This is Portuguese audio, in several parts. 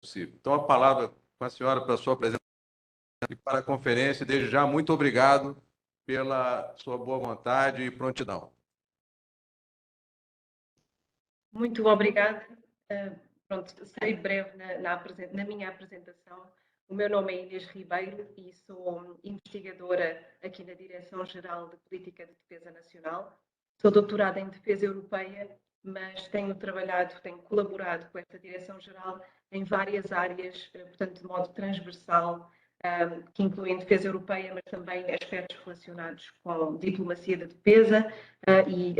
possível. Então, a palavra com a senhora para a sua apresentação e para a conferência. Desde já, muito obrigado pela sua boa vontade e prontidão. Muito obrigada. Pronto, serei breve na minha apresentação. O meu nome é Inês Ribeiro e sou investigadora aqui na Direção-Geral de Política de Defesa Nacional. Sou doutorada em Defesa Europeia, mas tenho colaborado com esta Direção-Geral em várias áreas, portanto, de modo transversal, que incluem defesa europeia, mas também aspectos relacionados com diplomacia de defesa e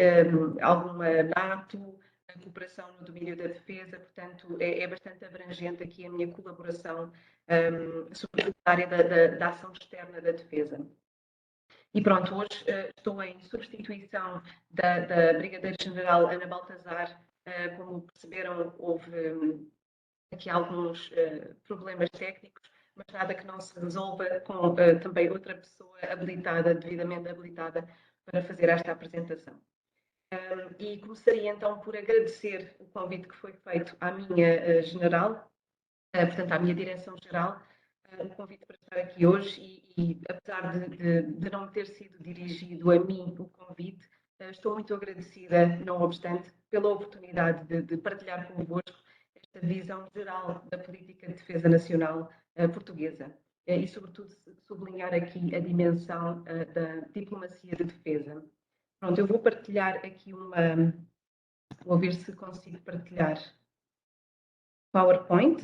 alguma NATO, a cooperação no domínio da defesa, portanto, é bastante abrangente aqui a minha colaboração, sobretudo na área da ação externa da defesa. E pronto, hoje estou em substituição da Brigadeiro-General Ana Baltazar. Como perceberam, houve aqui alguns problemas técnicos, mas nada que não se resolva com também outra pessoa devidamente habilitada para fazer esta apresentação. E começaria então por agradecer o convite que foi feito à minha general, portanto à minha direção-geral, o convite para estar aqui hoje e apesar de não ter sido dirigido a mim o convite, estou muito agradecida, não obstante, pela oportunidade de partilhar convosco esta visão geral da política de defesa nacional portuguesa e, sobretudo, sublinhar aqui a dimensão da diplomacia de defesa. Pronto, eu vou partilhar aqui vou ver se consigo partilhar PowerPoint.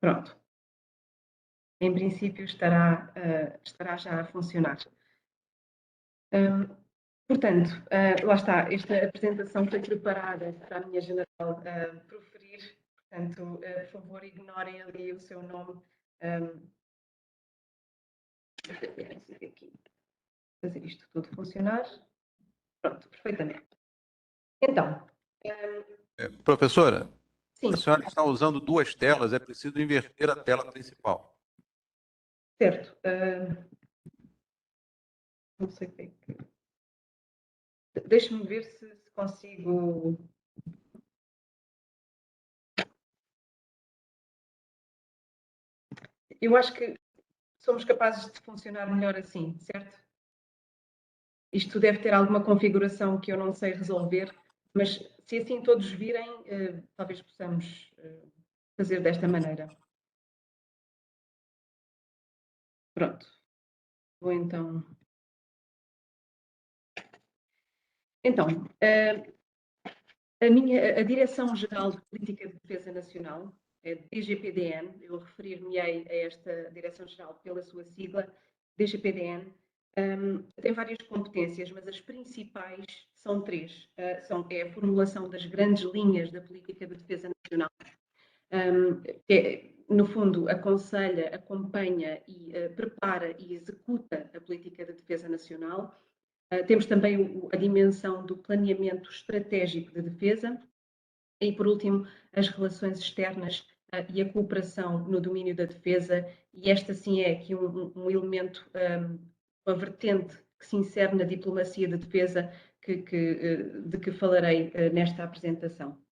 Pronto. Em princípio estará já a funcionar. Portanto, lá está, esta apresentação foi preparada para a minha general proferir, portanto, por favor, ignorem ali o seu nome. Aqui, fazer isto tudo funcionar. Pronto, perfeitamente. Então. Professora, sim. A senhora está usando duas telas, é preciso inverter a tela principal. Certo. Não sei o que é que... Deixe-me ver se consigo... Eu acho que somos capazes de funcionar melhor assim, certo? Isto deve ter alguma configuração que eu não sei resolver, mas se assim todos virem, talvez possamos fazer desta maneira. Pronto. Vou então... Então, a Direção-Geral de Política de Defesa Nacional, a DGPDN, eu referir-me-ei a esta Direção-Geral pela sua sigla, DGPDN, tem várias competências, mas as principais são três. É a formulação das grandes linhas da política de defesa nacional, no fundo, aconselha, acompanha e prepara e executa a política de defesa nacional. Temos também a dimensão do planeamento estratégico de defesa e, por último, as relações externas e a cooperação no domínio da defesa, e esta sim é aqui um elemento, uma vertente que se insere na diplomacia de defesa de que falarei nesta apresentação.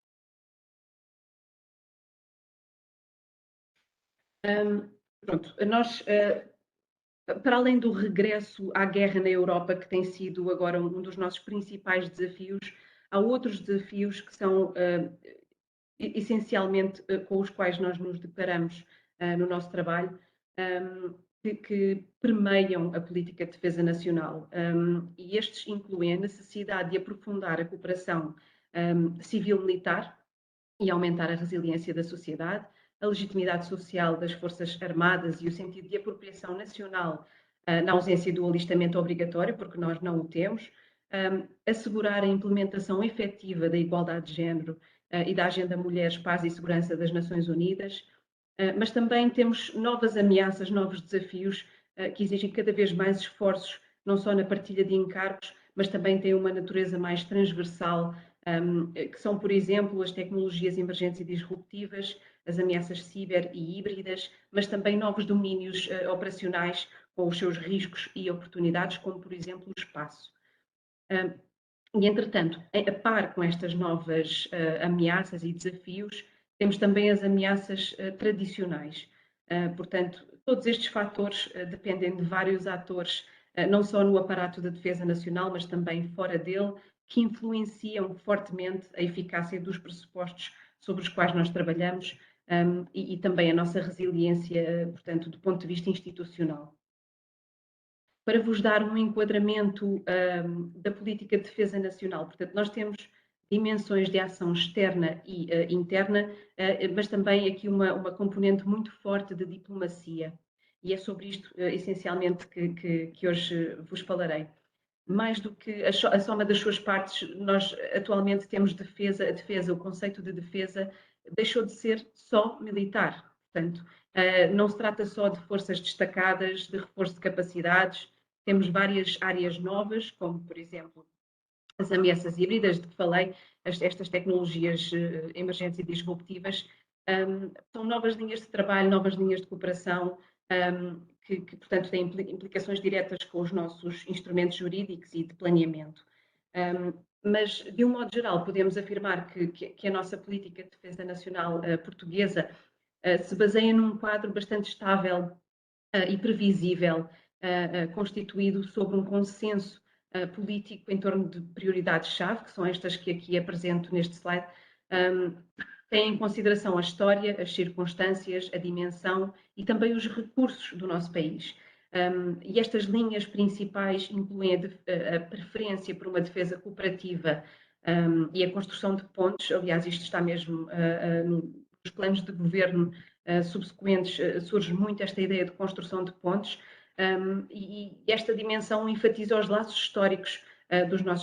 Pronto, nós... Para além do regresso à guerra na Europa, que tem sido agora um dos nossos principais desafios, há outros desafios que são essencialmente com os quais nós nos deparamos no nosso trabalho, que permeiam a política de defesa nacional. E estes incluem a necessidade de aprofundar a cooperação civil-militar e aumentar a resiliência da sociedade, a legitimidade social das Forças Armadas e o sentido de apropriação nacional na ausência do alistamento obrigatório, porque nós não o temos, assegurar a implementação efetiva da igualdade de género e da Agenda Mulheres, Paz e Segurança das Nações Unidas, mas também temos novas ameaças, novos desafios que exigem cada vez mais esforços, não só na partilha de encargos, mas também têm uma natureza mais transversal, que são, por exemplo, as tecnologias emergentes e disruptivas, as ameaças ciber e híbridas, mas também novos domínios operacionais com os seus riscos e oportunidades, como, por exemplo, o espaço. E, entretanto, a par com estas novas ameaças e desafios, temos também as ameaças tradicionais. Portanto, todos estes fatores dependem de vários atores, não só no aparato de defesa nacional, mas também fora dele, que influenciam fortemente a eficácia dos pressupostos sobre os quais nós trabalhamos e também a nossa resiliência, portanto, do ponto de vista institucional. Para vos dar um enquadramento da política de defesa nacional, portanto, nós temos dimensões de ação externa e interna, mas também aqui uma componente muito forte de diplomacia. E é sobre isto, essencialmente, que hoje vos falarei. Mais do que a soma das suas partes, nós atualmente temos o conceito de defesa deixou de ser só militar. Portanto, não se trata só de forças destacadas, de reforço de capacidades, temos várias áreas novas, como, por exemplo, as ameaças híbridas de que falei, estas tecnologias emergentes e disruptivas, são novas linhas de trabalho, novas linhas de cooperação, que, portanto, têm implicações diretas com os nossos instrumentos jurídicos e de planeamento. Mas, de um modo geral, podemos afirmar que a nossa política de defesa nacional portuguesa se baseia num quadro bastante estável e previsível, constituído sobre um consenso político em torno de prioridades-chave, que são estas que aqui apresento neste slide, tem em consideração a história, as circunstâncias, a dimensão e também os recursos do nosso país. E estas linhas principais incluem a preferência por uma defesa cooperativa e a construção de pontes. Aliás, isto está mesmo nos planos de governo subsequentes, surge muito esta ideia de construção de pontes, e esta dimensão enfatiza os laços históricos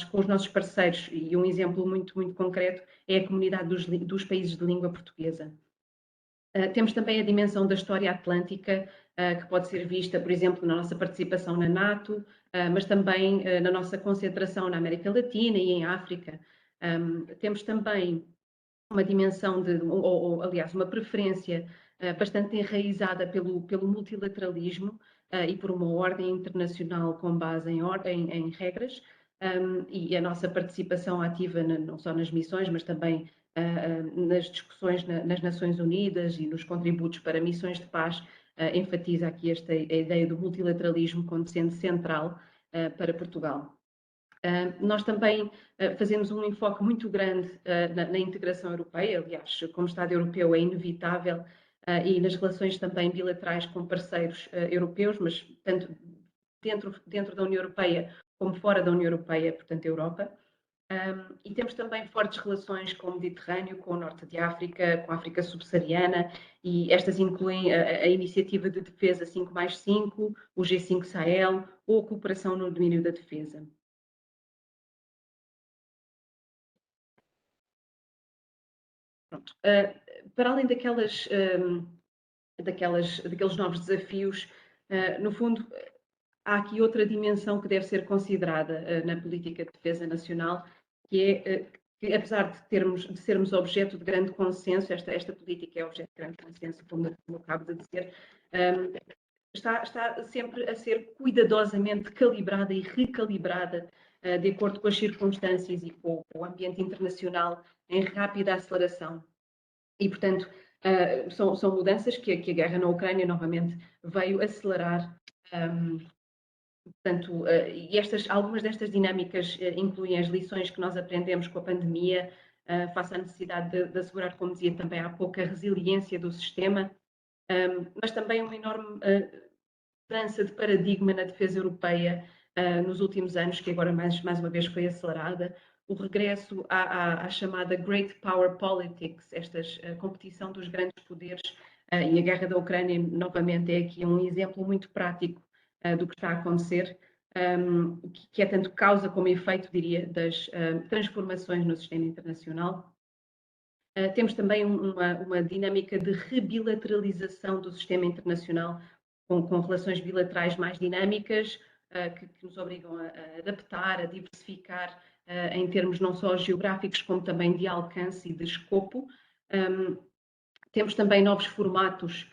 com os nossos parceiros, e um exemplo muito, muito concreto é a comunidade dos países de língua portuguesa. Temos também a dimensão da história atlântica, que pode ser vista, por exemplo, na nossa participação na NATO, mas também na nossa concentração na América Latina e em África. Temos também uma dimensão aliás, uma preferência bastante enraizada pelo multilateralismo e por uma ordem internacional com base em regras, e a nossa participação ativa não só nas missões, mas também nas discussões nas Nações Unidas e nos contributos para missões de paz, enfatiza aqui a ideia do multilateralismo como sendo central para Portugal. Nós também fazemos um enfoque muito grande na integração europeia. Aliás, como Estado europeu é inevitável, e nas relações também bilaterais com parceiros europeus, mas tanto dentro da União Europeia como fora da União Europeia, portanto, Europa. E temos também fortes relações com o Mediterrâneo, com o Norte de África, com a África subsaariana, e estas incluem a iniciativa de defesa 5+5, o G5 Sahel ou a cooperação no domínio da defesa. Pronto. Para além daqueles novos desafios, no fundo, há aqui outra dimensão que deve ser considerada na política de defesa nacional, que é que, apesar de sermos objeto de grande consenso, esta política é objeto de grande consenso, como eu acabo de dizer, está sempre a ser cuidadosamente calibrada e recalibrada de acordo com as circunstâncias e com o ambiente internacional em rápida aceleração. E, portanto, são mudanças que a guerra na Ucrânia novamente veio acelerar. Portanto, e algumas destas dinâmicas incluem as lições que nós aprendemos com a pandemia, face à necessidade de assegurar, como dizia também há pouco, a resiliência do sistema, mas também uma enorme mudança de paradigma na defesa europeia nos últimos anos, que agora mais uma vez foi acelerada, o regresso à chamada Great Power Politics, esta competição dos grandes poderes, e a guerra da Ucrânia, novamente, é aqui um exemplo muito prático do que está a acontecer, que é tanto causa como efeito, diria, das transformações no sistema internacional. Temos também uma dinâmica de rebilateralização do sistema internacional, com relações bilaterais mais dinâmicas, que nos obrigam a adaptar, a diversificar em termos não só geográficos, como também de alcance e de escopo. Temos também novos formatos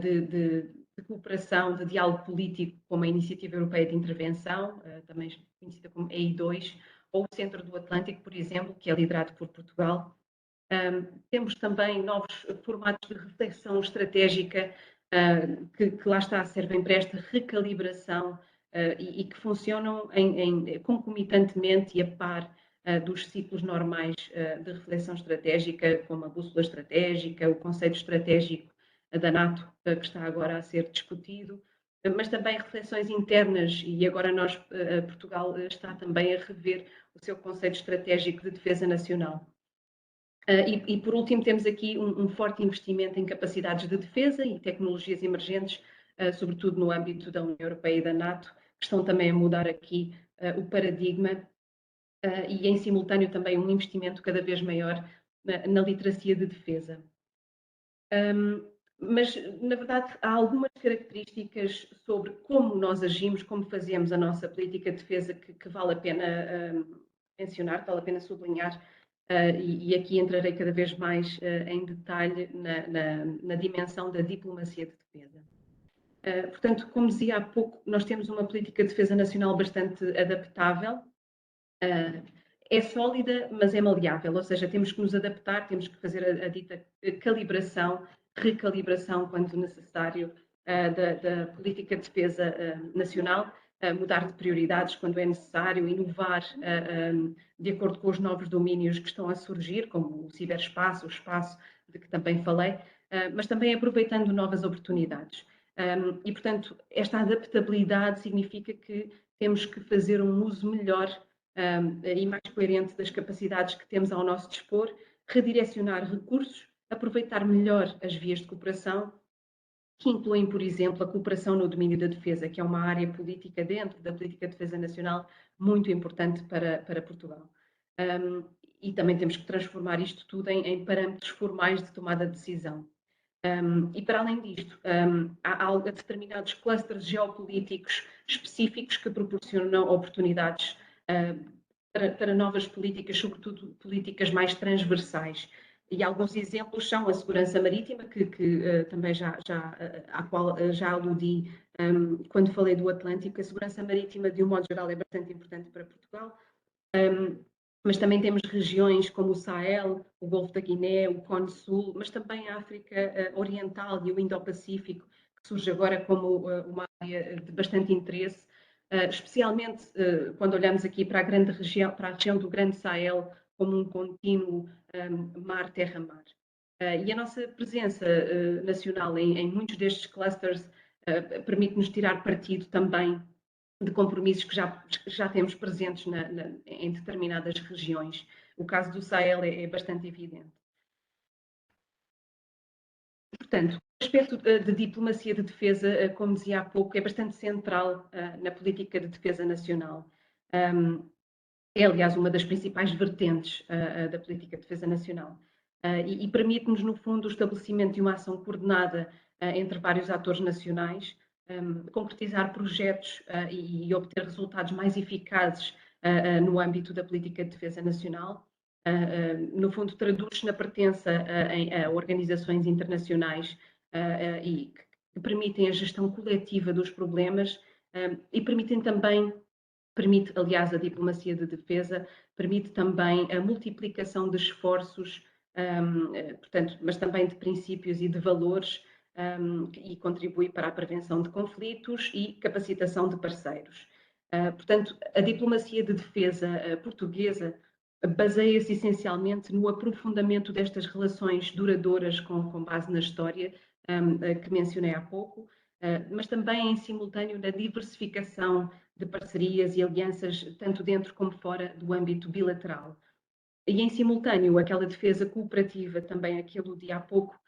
de cooperação, de diálogo político, como a Iniciativa Europeia de Intervenção, também conhecida como EI2, ou o Centro do Atlântico, por exemplo, que é liderado por Portugal. Temos também novos formatos de reflexão estratégica que lá está, servem para esta recalibração e que funcionam concomitantemente e a par dos ciclos normais de reflexão estratégica, como a bússola estratégica, o conceito estratégico da NATO, que está agora a ser discutido, mas também reflexões internas, e agora Portugal está também a rever o seu conceito estratégico de defesa nacional. E por último, temos aqui um forte investimento em capacidades de defesa e tecnologias emergentes, sobretudo no âmbito da União Europeia e da NATO, que estão também a mudar aqui o paradigma e, em simultâneo, também um investimento cada vez maior na literacia de defesa. Mas, na verdade, há algumas características sobre como nós agimos, como fazemos a nossa política de defesa que vale a pena mencionar, vale a pena sublinhar, e aqui entrarei cada vez mais em detalhe na dimensão da diplomacia de defesa. Portanto, como dizia há pouco, nós temos uma política de defesa nacional bastante adaptável, é sólida, mas é maleável, ou seja, temos que nos adaptar, temos que fazer a dita calibração, recalibração, quando necessário, da política de defesa nacional, mudar de prioridades quando é necessário, inovar de acordo com os novos domínios que estão a surgir, como o ciberespaço, o espaço, de que também falei, mas também aproveitando novas oportunidades. E, portanto, esta adaptabilidade significa que temos que fazer um uso melhor e mais coerente das capacidades que temos ao nosso dispor, redirecionar recursos, aproveitar melhor as vias de cooperação, que incluem, por exemplo, a cooperação no domínio da defesa, que é uma área política dentro da política de defesa nacional muito importante para Portugal. E também temos que transformar isto tudo em parâmetros formais de tomada de decisão. E para além disto, há determinados clusters geopolíticos específicos que proporcionam oportunidades para novas políticas, sobretudo políticas mais transversais. E alguns exemplos são a segurança marítima, que também à qual já aludi quando falei do Atlântico. A segurança marítima, de um modo geral, é bastante importante para Portugal. Mas também temos regiões como o Sahel, o Golfo da Guiné, o Cone Sul, mas também a África Oriental e o Indo-Pacífico, que surge agora como uma área de bastante interesse, especialmente quando olhamos aqui para a região do Grande Sahel como um contínuo mar-terra-mar. E a nossa presença nacional em muitos destes clusters permite-nos tirar partido também de compromissos que já temos presentes em determinadas regiões. O caso do Sahel é bastante evidente. Portanto, o aspecto de diplomacia de defesa, como dizia há pouco, é bastante central na política de defesa nacional. É, aliás, uma das principais vertentes da política de defesa nacional. E permite-nos, no fundo, o estabelecimento de uma ação coordenada entre vários atores nacionais, concretizar projetos e obter resultados mais eficazes no âmbito da política de defesa nacional. No fundo, traduz-se na pertença a organizações internacionais e que permitem a gestão coletiva dos problemas e permite, aliás, a diplomacia de defesa, permite também a multiplicação de esforços, portanto, mas também de princípios e de valores, e contribui para a prevenção de conflitos e capacitação de parceiros. Portanto, a diplomacia de defesa portuguesa baseia-se essencialmente no aprofundamento destas relações duradouras com base na história, que mencionei há pouco, mas também em simultâneo na diversificação de parcerias e alianças, tanto dentro como fora do âmbito bilateral. E em simultâneo, aquela defesa cooperativa, também a que aludi há pouco,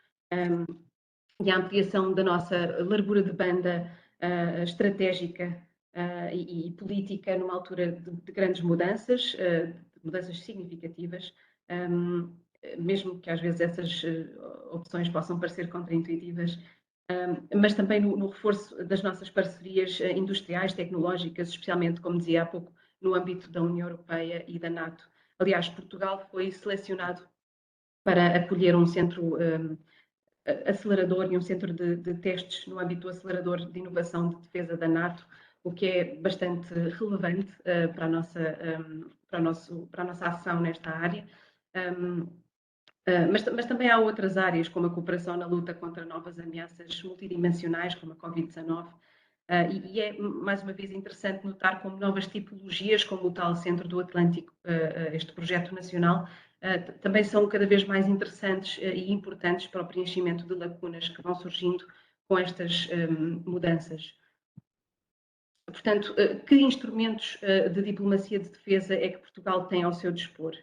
e a ampliação da nossa largura de banda estratégica e política numa altura de grandes mudanças, mudanças significativas, mesmo que às vezes essas opções possam parecer contraintuitivas, mas também no reforço das nossas parcerias industriais, tecnológicas, especialmente, como dizia há pouco, no âmbito da União Europeia e da NATO. Aliás, Portugal foi selecionado para acolher um centro acelerador e um centro de testes no âmbito do acelerador de inovação de defesa da NATO, o que é bastante relevante para a nossa ação nesta área. Mas também há outras áreas, como a cooperação na luta contra novas ameaças multidimensionais, como a Covid-19, e é, mais uma vez, interessante notar como novas tipologias, como o tal Centro do Atlântico, este projeto nacional, também são cada vez mais interessantes e importantes para o preenchimento de lacunas que vão surgindo com estas mudanças. Portanto, que instrumentos de diplomacia de defesa é que Portugal tem ao seu dispor?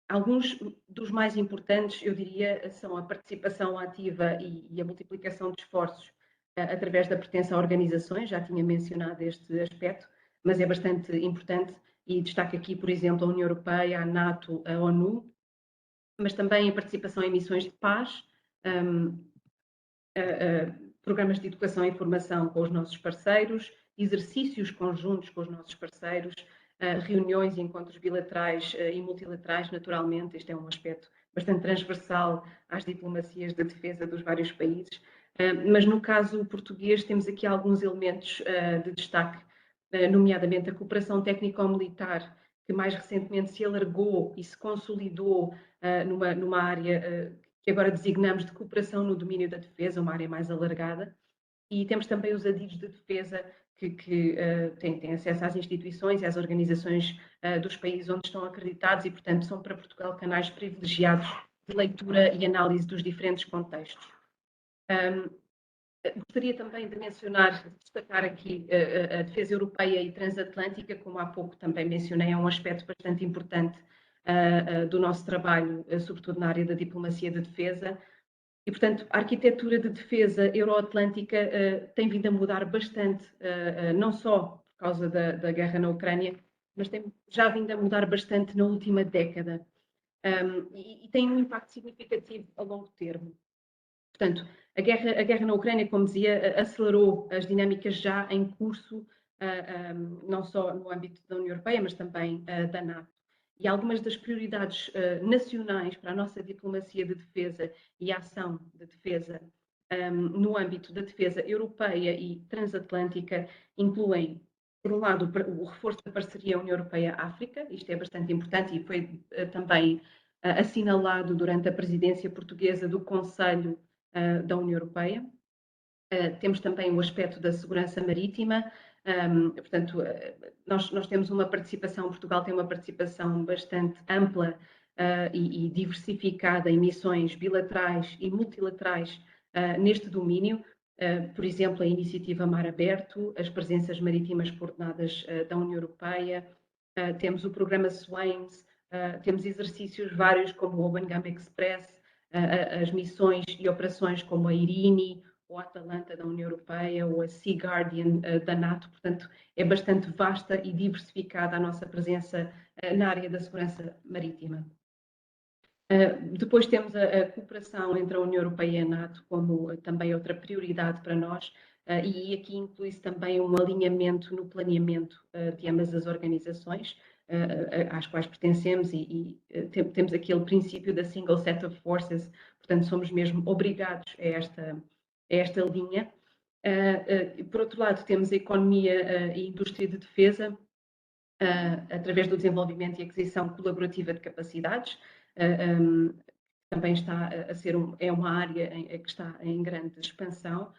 Alguns dos mais importantes, eu diria, são a participação ativa e a multiplicação de esforços através da pertença a organizações, já tinha mencionado este aspecto, mas é bastante importante e destaco aqui, por exemplo, a União Europeia, a NATO, a ONU, mas também a participação em missões de paz, programas de educação e formação com os nossos parceiros, exercícios conjuntos com os nossos parceiros, reuniões e encontros bilaterais e multilaterais, naturalmente. Este é um aspecto bastante transversal às diplomacias de defesa dos vários países. Mas no caso português temos aqui alguns elementos de destaque, nomeadamente a cooperação técnico-militar, que mais recentemente se alargou e se consolidou numa área que agora designamos de cooperação no domínio da defesa, uma área mais alargada. E temos também os adidos de defesa que têm acesso às instituições e às organizações dos países onde estão acreditados e, portanto, são para Portugal canais privilegiados de leitura e análise dos diferentes contextos. Gostaria também de mencionar, destacar aqui a defesa europeia e transatlântica, como há pouco também mencionei, é um aspecto bastante importante do nosso trabalho, sobretudo na área da diplomacia de defesa. E, portanto, a arquitetura de defesa euroatlântica tem vindo a mudar bastante, não só por causa da guerra na Ucrânia, mas tem já vindo a mudar bastante na última década. E tem um impacto significativo a longo termo. Portanto, a guerra na Ucrânia, como dizia, acelerou as dinâmicas já em curso, não só no âmbito da União Europeia, mas também da NATO. E algumas das prioridades nacionais para a nossa diplomacia de defesa e ação de defesa no âmbito da defesa europeia e transatlântica incluem, por um lado, o reforço da parceria União Europeia-África, isto é bastante importante e foi também assinalado durante a presidência portuguesa do Conselho da União Europeia. Temos também o aspecto da segurança marítima, portanto, nós temos uma participação, Portugal tem uma participação bastante ampla e diversificada em missões bilaterais e multilaterais neste domínio, por exemplo, a iniciativa Mar Aberto, as presenças marítimas coordenadas da União Europeia, temos o programa SWAIMS, temos exercícios vários como o Open Gama Express, as missões e operações como a IRINI, ou a Atalanta da União Europeia, ou a Sea Guardian da NATO. Portanto, é bastante vasta e diversificada a nossa presença na área da segurança marítima. Depois temos a cooperação entre a União Europeia e a NATO como também outra prioridade para nós, e aqui inclui-se também um alinhamento no planeamento de ambas as organizações às quais pertencemos e temos aquele princípio da single set of forces, portanto somos mesmo obrigados a esta linha. Por outro lado, temos a economia e indústria de defesa, através do desenvolvimento e aquisição colaborativa de capacidades, também está a ser uma área que está em grande expansão.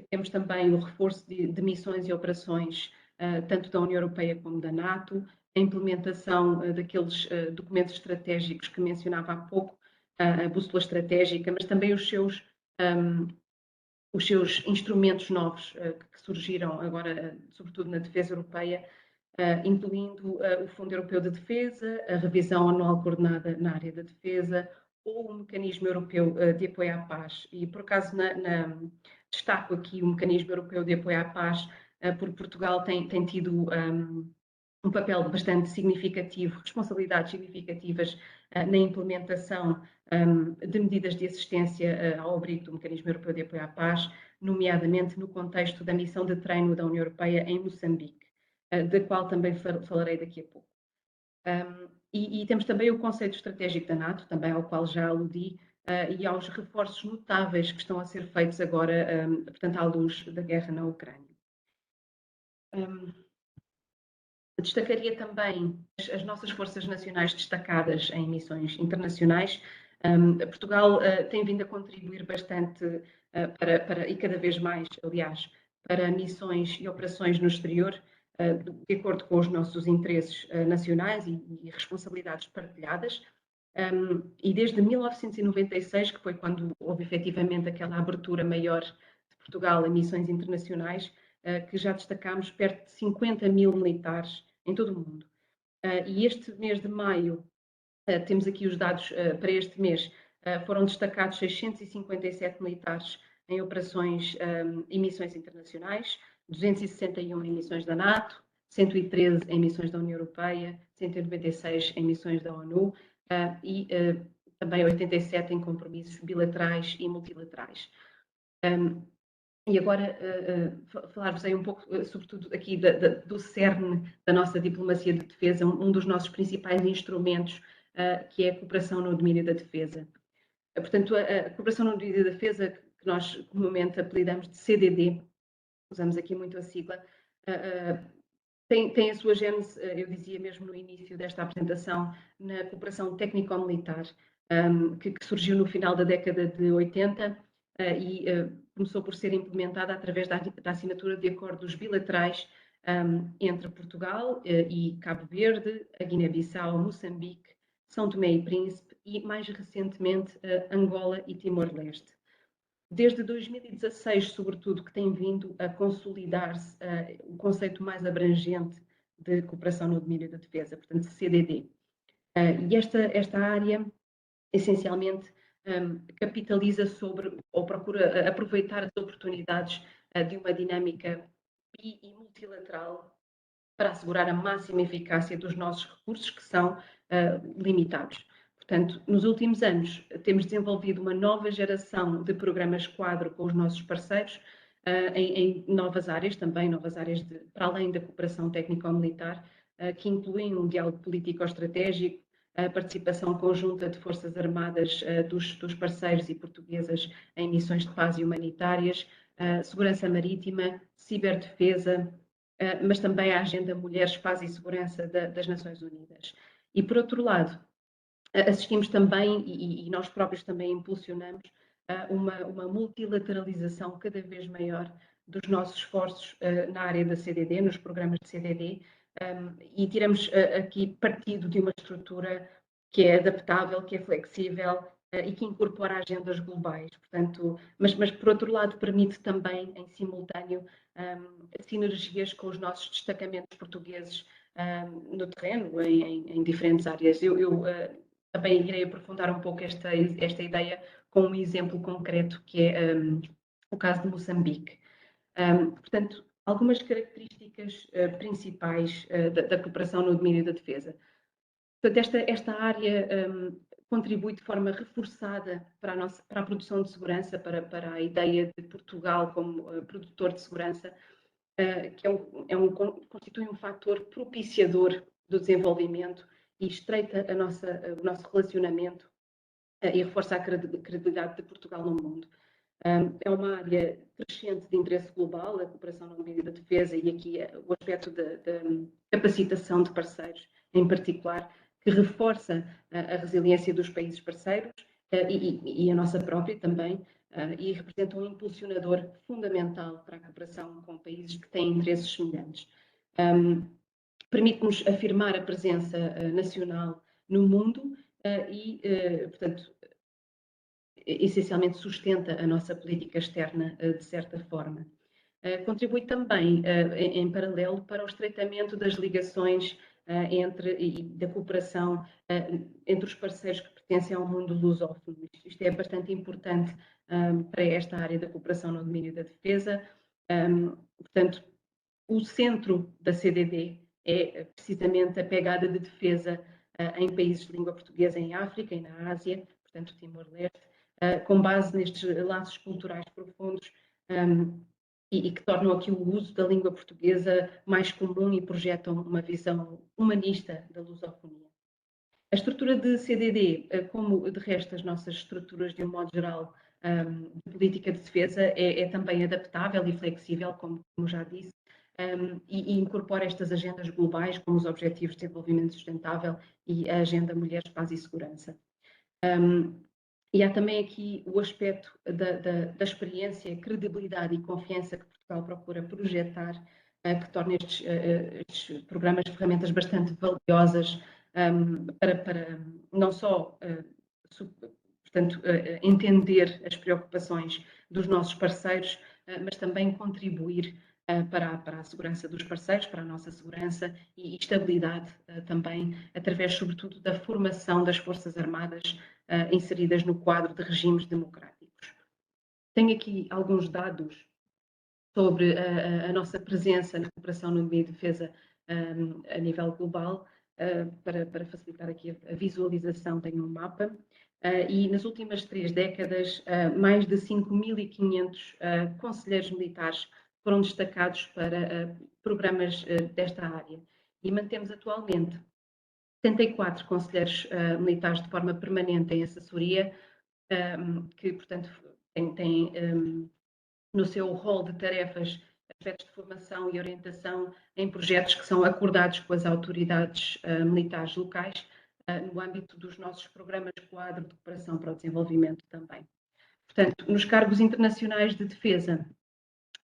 Temos também o reforço de missões e operações, tanto da União Europeia como da NATO, a implementação daqueles documentos estratégicos que mencionava há pouco, a bússola estratégica, mas também os seus instrumentos novos que surgiram agora, sobretudo na defesa europeia, incluindo o Fundo Europeu de Defesa, a revisão anual coordenada na área da defesa, ou o Mecanismo Europeu de Apoio à Paz. E, por acaso, destaco aqui o Mecanismo Europeu de Apoio à Paz, porque Portugal tem tido um papel bastante significativo, responsabilidades significativas na implementação de medidas de assistência ao abrigo do Mecanismo Europeu de Apoio à Paz, nomeadamente no contexto da missão de treino da União Europeia em Moçambique, da qual também falarei daqui a pouco. E temos também o conceito estratégico da NATO, também ao qual já aludi, e aos reforços notáveis que estão a ser feitos agora, portanto, à luz da guerra na Ucrânia. Destacaria também as nossas forças nacionais destacadas em missões internacionais. Portugal tem vindo a contribuir bastante e cada vez mais, aliás, para missões e operações no exterior, de acordo com os nossos interesses nacionais e responsabilidades partilhadas. E desde 1996, que foi quando houve efetivamente aquela abertura maior de Portugal a missões internacionais, que já destacámos perto de 50 mil militares em todo o mundo. E este mês de maio, temos aqui os dados para este mês, foram destacados 657 militares em operações e missões internacionais, 261 em missões da NATO, 113 em missões da União Europeia, 196 em missões da ONU e também 87 em compromissos bilaterais e multilaterais. E agora falar-vos aí um pouco, sobretudo aqui do cerne da nossa diplomacia de defesa, um dos nossos principais instrumentos, que é a cooperação no domínio da defesa. Portanto, a cooperação no domínio da defesa, que nós comumente apelidamos de CDD, usamos aqui muito a sigla, tem a sua gênese, eu dizia mesmo no início desta apresentação, na cooperação técnico-militar, que surgiu no final da década de 80 e começou por ser implementada através da assinatura de acordos bilaterais entre Portugal e Cabo Verde, a Guiné-Bissau, Moçambique, São Tomé e Príncipe e, mais recentemente, Angola e Timor-Leste. Desde 2016, sobretudo, que tem vindo a consolidar-se o conceito mais abrangente de cooperação no domínio da defesa, portanto, CDD. E esta área, essencialmente, capitaliza sobre, ou procura aproveitar as oportunidades de uma dinâmica bi e multilateral para assegurar a máxima eficácia dos nossos recursos, que são limitados. Portanto, nos últimos anos, temos desenvolvido uma nova geração de programas quadro com os nossos parceiros, em novas áreas também, para além da cooperação técnico-militar, que incluem um diálogo político-estratégico, a participação conjunta de forças armadas dos parceiros e portuguesas em missões de paz e humanitárias, segurança marítima, ciberdefesa, mas também a Agenda Mulheres, Paz e Segurança das Nações Unidas. E, por outro lado, assistimos também, e nós próprios também impulsionamos, uma multilateralização cada vez maior dos nossos esforços na área da CDD, nos programas de CDD, e tiramos aqui partido de uma estrutura que é adaptável, que é flexível e que incorpora agendas globais. Portanto, mas por outro lado permite também, em simultâneo, sinergias com os nossos destacamentos portugueses no terreno, em diferentes áreas. Eu também irei aprofundar um pouco esta ideia com um exemplo concreto, que é o caso de Moçambique. Portanto, algumas características principais da cooperação no domínio da defesa. Portanto, esta área contribui de forma reforçada para a produção de segurança, para a ideia de Portugal como produtor de segurança, que constitui um fator propiciador do desenvolvimento e estreita o nosso relacionamento e reforça a credibilidade de Portugal no mundo. É uma área crescente de interesse global, a cooperação no domínio da defesa e aqui o aspecto da capacitação de parceiros, em particular, que reforça a resiliência dos países parceiros e a nossa própria também, e representa um impulsionador fundamental para a cooperação com países que têm interesses semelhantes. Permite-nos afirmar a presença nacional no mundo e, portanto, essencialmente sustenta a nossa política externa de certa forma. Contribui também, em paralelo, para o estreitamento das ligações e da cooperação entre os parceiros que pertencem ao mundo lusófono. Isto é bastante importante para esta área da cooperação no domínio da defesa. Portanto, o centro da CDD é precisamente a pegada de defesa em países de língua portuguesa em África e na Ásia, portanto, Timor-Leste, com base nestes laços culturais profundos e que tornam aqui o uso da língua portuguesa mais comum e projetam uma visão humanista da lusofonia. A estrutura de CDD, como de resto as nossas estruturas de um modo geral de política de defesa, é também adaptável e flexível, como já disse, e incorpora estas agendas globais, como os Objetivos de Desenvolvimento Sustentável e a Agenda Mulheres, Paz e Segurança. E há também aqui o aspecto da experiência, credibilidade e confiança que Portugal procura projetar, que torna estes programas ferramentas bastante valiosas para não só, portanto, entender as preocupações dos nossos parceiros, mas também contribuir para a segurança dos parceiros, para a nossa segurança e estabilidade também, através, sobretudo, da formação das Forças Armadas inseridas no quadro de regimes democráticos. Tenho aqui alguns dados sobre a nossa presença na cooperação no meio de defesa a nível global, para facilitar aqui a visualização. Tenho um mapa. E nas últimas 3 décadas, mais de 5.500 conselheiros militares foram destacados para programas desta área. E mantemos atualmente 74 conselheiros militares de forma permanente em assessoria, que, portanto, têm no seu rol de tarefas aspectos de formação e orientação em projetos que são acordados com as autoridades militares locais, no âmbito dos nossos programas quadro de cooperação para o desenvolvimento também. Portanto, nos cargos internacionais de defesa,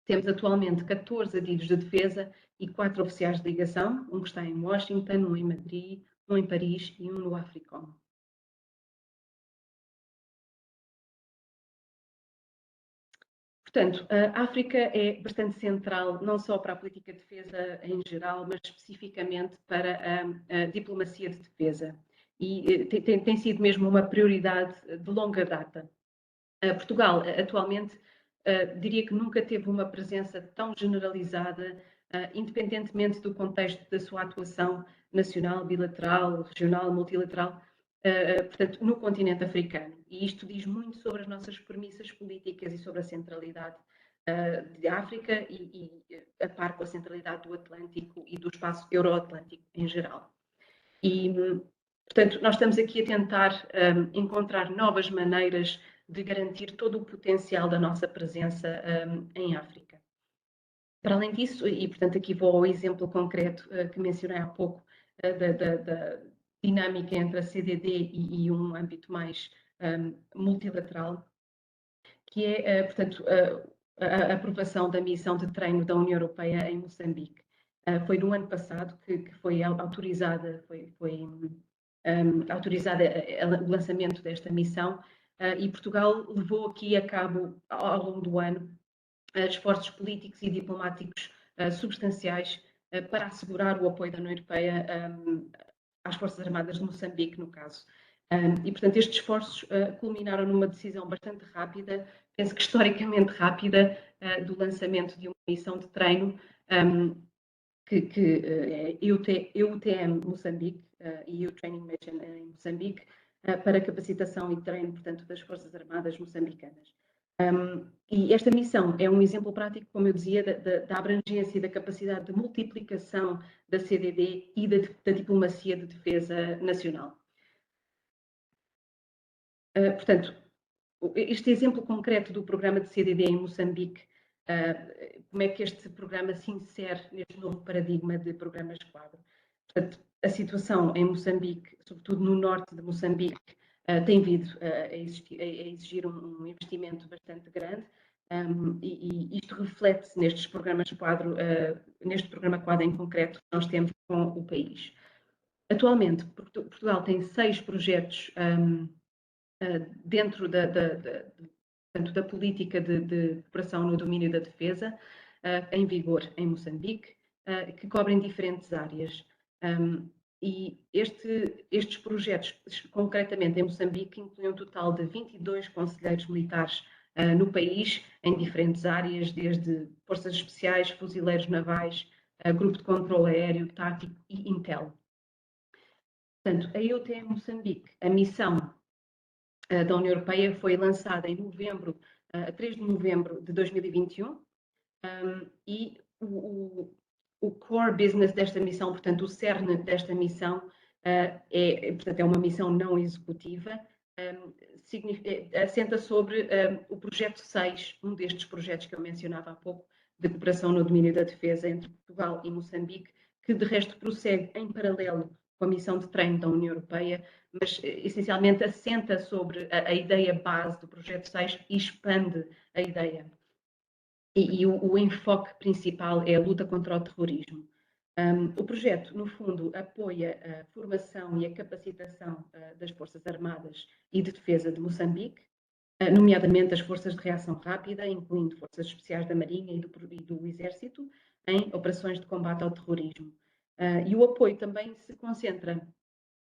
temos atualmente 14 adidos de defesa e 4 oficiais de ligação, um que está em Washington, um em Madrid, um em Paris e um no Africom. Portanto, a África é bastante central, não só para a política de defesa em geral, mas especificamente para a diplomacia de defesa. E tem sido mesmo uma prioridade de longa data. Portugal, atualmente, diria que nunca teve uma presença tão generalizada, independentemente do contexto da sua atuação nacional, bilateral, regional, multilateral, portanto, no continente africano. E isto diz muito sobre as nossas premissas políticas e sobre a centralidade de África e a par com a centralidade do Atlântico e do espaço euroatlântico em geral. E, portanto, nós estamos aqui a tentar encontrar novas maneiras de garantir todo o potencial da nossa presença em África. Para além disso, e portanto aqui vou ao exemplo concreto que mencionei há pouco, da dinâmica entre a CDD e um âmbito mais multilateral, que é, portanto, a aprovação da missão de treino da União Europeia em Moçambique. Foi no ano passado que foi autorizada, autorizada o lançamento desta missão, e Portugal levou aqui a cabo, ao longo do ano, esforços políticos e diplomáticos substanciais para assegurar o apoio da União Europeia às Forças Armadas de Moçambique, no caso. E, portanto, estes esforços culminaram numa decisão bastante rápida, penso que historicamente rápida, do lançamento de uma missão de treino que é EUTM Moçambique, EU Training Mission em Moçambique, para capacitação e treino, portanto, das Forças Armadas moçambicanas. E esta missão é um exemplo prático, como eu dizia, da abrangência e da capacidade de multiplicação da CDD e da diplomacia de defesa nacional. Portanto, este exemplo concreto do programa de CDD em Moçambique, como é que este programa se insere neste novo paradigma de programas quadro? Portanto, a situação em Moçambique, sobretudo no norte de Moçambique, tem vindo a exigir um investimento bastante grande, e isto reflete-se nestes programas quadro, neste programa quadro em concreto que nós temos com o país. Atualmente, Portugal tem 6 projetos dentro da política de cooperação no domínio da defesa, em vigor em Moçambique, que cobrem diferentes áreas. E estes projetos, concretamente em Moçambique, incluem um total de 22 conselheiros militares no país, em diferentes áreas, desde forças especiais, fuzileiros navais, grupo de controle aéreo, tático e intel. Portanto, a EUTM Moçambique, a missão da União Europeia, foi lançada em novembro, a 3 de novembro de 2021, e o core business desta missão, portanto, o cerne desta missão, Portanto, é uma missão não executiva, assenta sobre o projeto 6, um destes projetos que eu mencionava há pouco, de cooperação no domínio da defesa entre Portugal e Moçambique, que de resto prossegue em paralelo com a missão de treino da União Europeia, mas essencialmente assenta sobre a ideia base do projeto 6 e expande a ideia. E o enfoque principal é a luta contra o terrorismo. O projeto, no fundo, apoia a formação e a capacitação das Forças Armadas e de Defesa de Moçambique, nomeadamente as forças de reação rápida, incluindo forças especiais da Marinha e do Exército, em operações de combate ao terrorismo. E o apoio também se concentra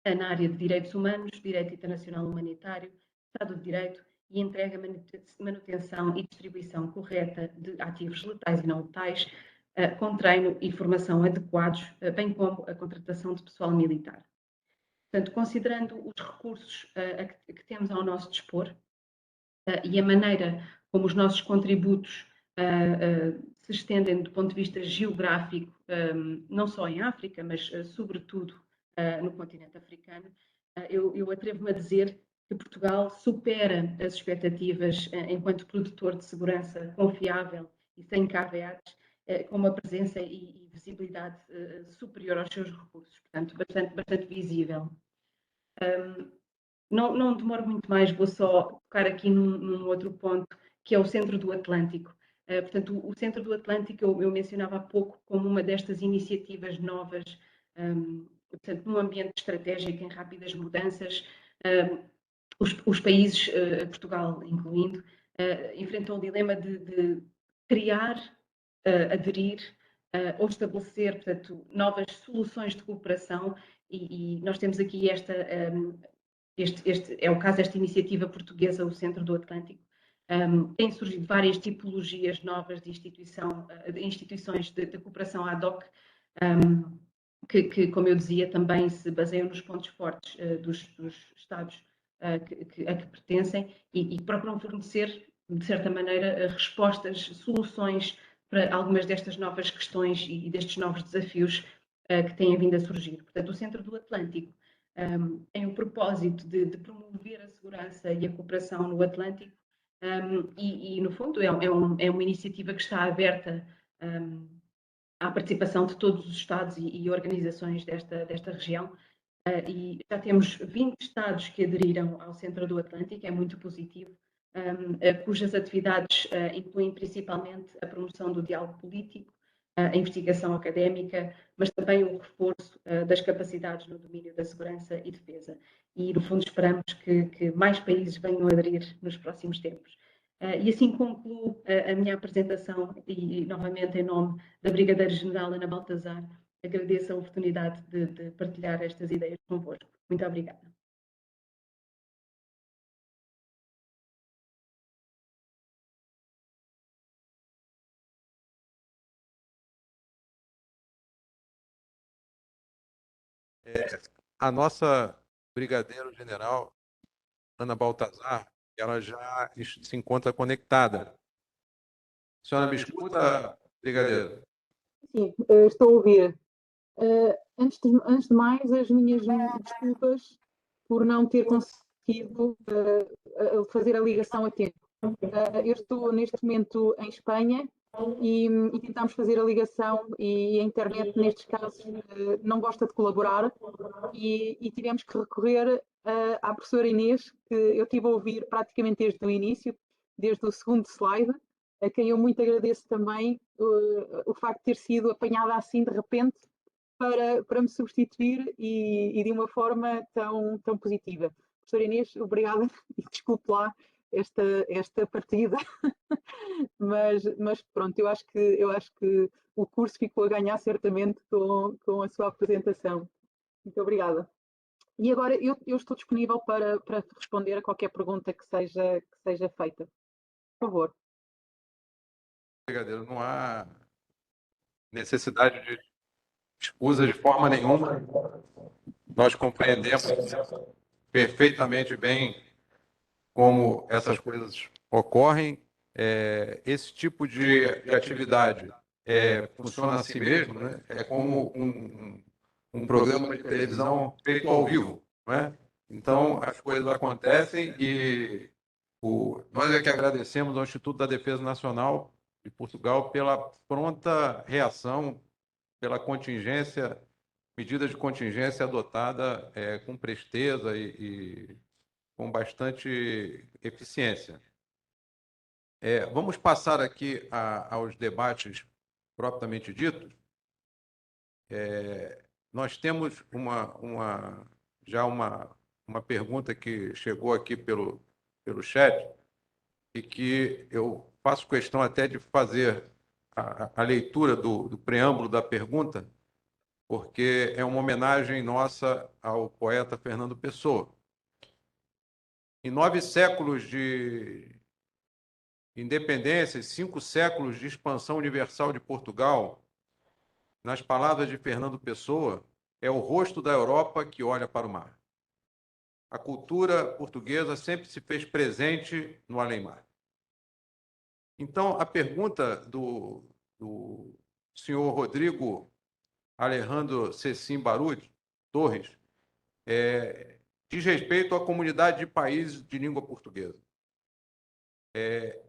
na área de direitos humanos, direito internacional humanitário, Estado de Direito e entrega, manutenção e distribuição correta de ativos letais e não letais, com treino e formação adequados, bem como a contratação de pessoal militar. Portanto, considerando os recursos que temos ao nosso dispor e a maneira como os nossos contributos se estendem do ponto de vista geográfico, não só em África, mas sobretudo no continente africano, eu atrevo-me a dizer que Portugal supera as expectativas enquanto produtor de segurança confiável e sem caveatos, com uma presença e visibilidade superior aos seus recursos, portanto, bastante visível. Não demoro muito mais, vou só tocar aqui num outro ponto, que é o Centro do Atlântico. Portanto, o Centro do Atlântico eu mencionava há pouco como uma destas iniciativas novas, portanto, num ambiente estratégico em rápidas mudanças. Os países, Portugal incluindo, enfrentam o dilema de criar, aderir ou estabelecer, portanto, novas soluções de cooperação e nós temos aqui este é o caso desta iniciativa portuguesa, o Centro do Atlântico. Têm surgido várias tipologias novas de instituições de cooperação ad hoc, que, como eu dizia, também se baseiam nos pontos fortes dos Estados a que pertencem e procuram fornecer, de certa maneira, respostas, soluções para algumas destas novas questões e destes novos desafios que têm vindo a surgir. Portanto, o Centro do Atlântico tem o propósito de promover a segurança e a cooperação no Atlântico e no fundo, é uma iniciativa que está aberta à participação de todos os Estados e organizações desta região. E já temos 20 Estados que aderiram ao Centro do Atlântico, é muito positivo, cujas atividades incluem principalmente a promoção do diálogo político, a investigação académica, mas também o reforço das capacidades no domínio da segurança e defesa. E, no fundo, esperamos que mais países venham a aderir nos próximos tempos. E assim concluo a minha apresentação e, novamente, em nome da Brigadeira-General Ana Baltazar, agradeço a oportunidade de partilhar estas ideias convosco. Muito obrigada. A nossa brigadeiro-general, Ana Baltazar, ela já se encontra conectada. A senhora me escuta, brigadeiro? Sim, estou a ouvir. Antes de mais, as minhas desculpas por não ter conseguido fazer a ligação a tempo. Eu estou neste momento em Espanha e tentámos fazer a ligação e a internet, nestes casos, não gosta de colaborar e tivemos que recorrer à professora Inês, que eu estive a ouvir praticamente desde o início, desde o segundo slide, a quem eu muito agradeço também o facto de ter sido apanhada assim de repente para me substituir e de uma forma tão positiva. Professora Inês, obrigada e desculpe lá esta partida, mas pronto, eu acho que o curso ficou a ganhar certamente com a sua apresentação. Muito obrigada. E agora eu estou disponível para responder a qualquer pergunta que seja feita. Por favor. Brigadeiro, não há necessidade de escusa de forma nenhuma. Nós compreendemos perfeitamente bem como essas coisas ocorrem. Esse tipo de atividade funciona assim mesmo, né? É como um programa de televisão feito ao vivo, não é? Então, as coisas acontecem e nós é que agradecemos ao Instituto da Defesa Nacional de Portugal pela pronta reação, pela contingência, medida de contingência adotada com presteza e com bastante eficiência. Vamos passar aqui aos debates propriamente ditos. Nós temos já uma pergunta que chegou aqui pelo chat e que eu faço questão até de fazer a leitura do preâmbulo da pergunta, porque é uma homenagem nossa ao poeta Fernando Pessoa. Em 9 séculos de independência e 5 séculos de expansão universal de Portugal, nas palavras de Fernando Pessoa, é o rosto da Europa que olha para o mar. A cultura portuguesa sempre se fez presente no além-mar. Então, a pergunta do senhor Rodrigo Alejandro Cecim Baruch Torres diz respeito à comunidade de países de língua portuguesa.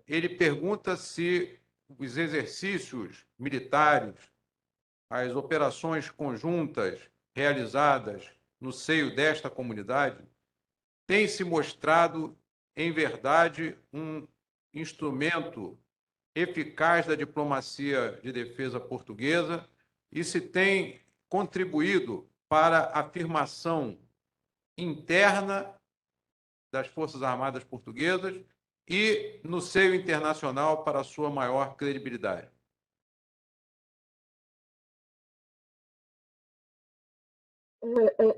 Ele pergunta se os exercícios militares, as operações conjuntas realizadas no seio desta comunidade têm se mostrado, em verdade, um instrumento eficaz da diplomacia de defesa portuguesa e se tem contribuído para a afirmação interna das Forças Armadas Portuguesas e no seio internacional para a sua maior credibilidade.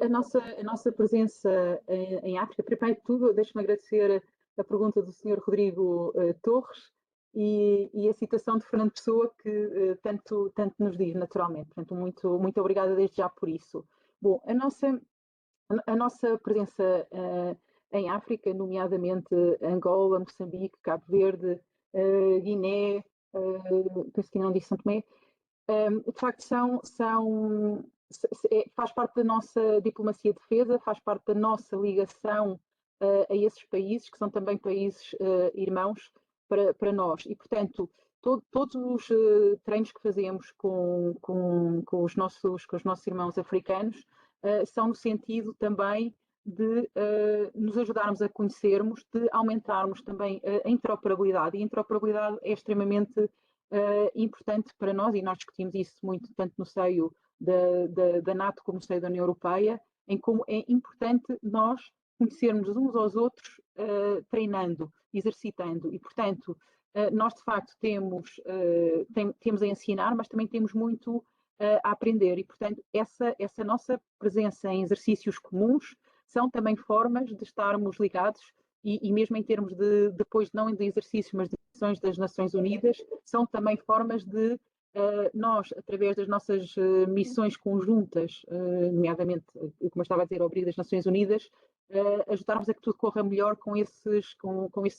A nossa presença em África, primeiro de tudo, deixe-me agradecer a pergunta do Sr. Rodrigo Torres e a citação de Fernando Pessoa, que tanto nos diz, naturalmente. Portanto, muito obrigada desde já por isso. Bom, a nossa presença em África, nomeadamente Angola, Moçambique, Cabo Verde, Guiné, penso que não disse São Tomé, de facto faz parte da nossa diplomacia de defesa, faz parte da nossa ligação a esses países, que são também países irmãos para nós. E, portanto, todos os treinos que fazemos com os nossos irmãos africanos são no sentido também de nos ajudarmos a conhecermos, de aumentarmos também a interoperabilidade. E a interoperabilidade é extremamente importante para nós, e nós discutimos isso muito, tanto no seio da NATO como no seio da União Europeia, em como é importante nós conhecermos uns aos outros treinando, exercitando. E, portanto, nós de facto temos a ensinar, mas também temos muito a aprender. E, portanto, essa nossa presença em exercícios comuns são também formas de estarmos ligados e mesmo em termos depois não de exercícios, mas de missões das Nações Unidas, são também formas de nós, através das nossas missões conjuntas, nomeadamente, como eu estava a dizer, ao abrigo das Nações Unidas, ajudarmos a que tudo corra melhor com esses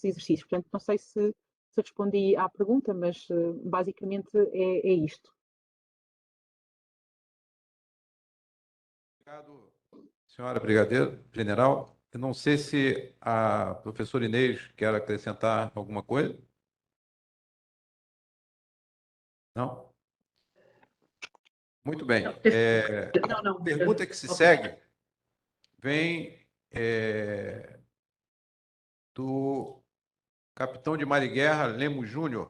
exercícios. Portanto, não sei se respondi à pergunta, mas basicamente é isto. Obrigado, senhora Brigadeiro General. Eu não sei se a professora Inês quer acrescentar alguma coisa. Não? Muito bem. A pergunta que se segue vem do capitão de mar e guerra Lemos Júnior,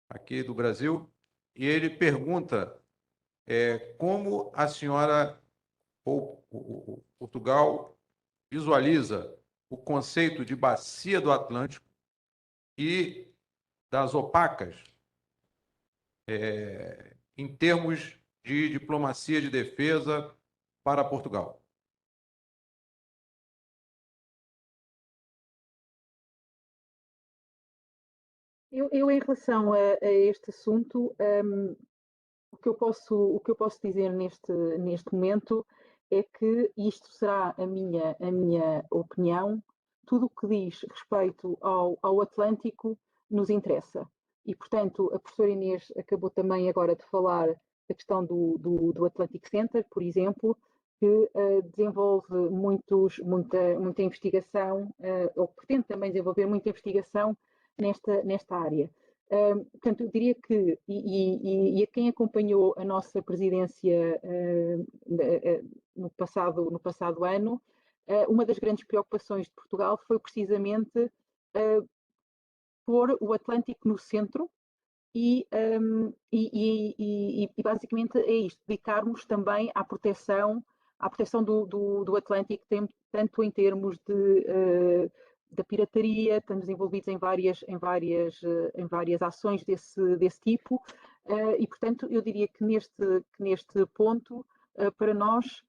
aqui do Brasil, e ele pergunta como a senhora ou Portugal visualiza o conceito de bacia do Atlântico e das opacas em termos de diplomacia de defesa para Portugal. Eu em relação a este assunto, o que eu posso dizer neste momento é que isto será a minha opinião. Tudo o que diz respeito ao Atlântico nos interessa. E, portanto, a professora Inês acabou também agora de falar a questão do Atlantic Center, por exemplo, que desenvolve muita investigação, ou pretende também desenvolver muita investigação nesta área. Portanto, eu diria que, e a quem acompanhou a nossa presidência no passado ano, uma das grandes preocupações de Portugal foi precisamente pôr o Atlântico no centro e basicamente é isto, dedicarmos também à proteção do Atlântico, tanto em termos da pirataria, estamos envolvidos em várias ações desse tipo, e portanto eu diria que neste ponto, para nós,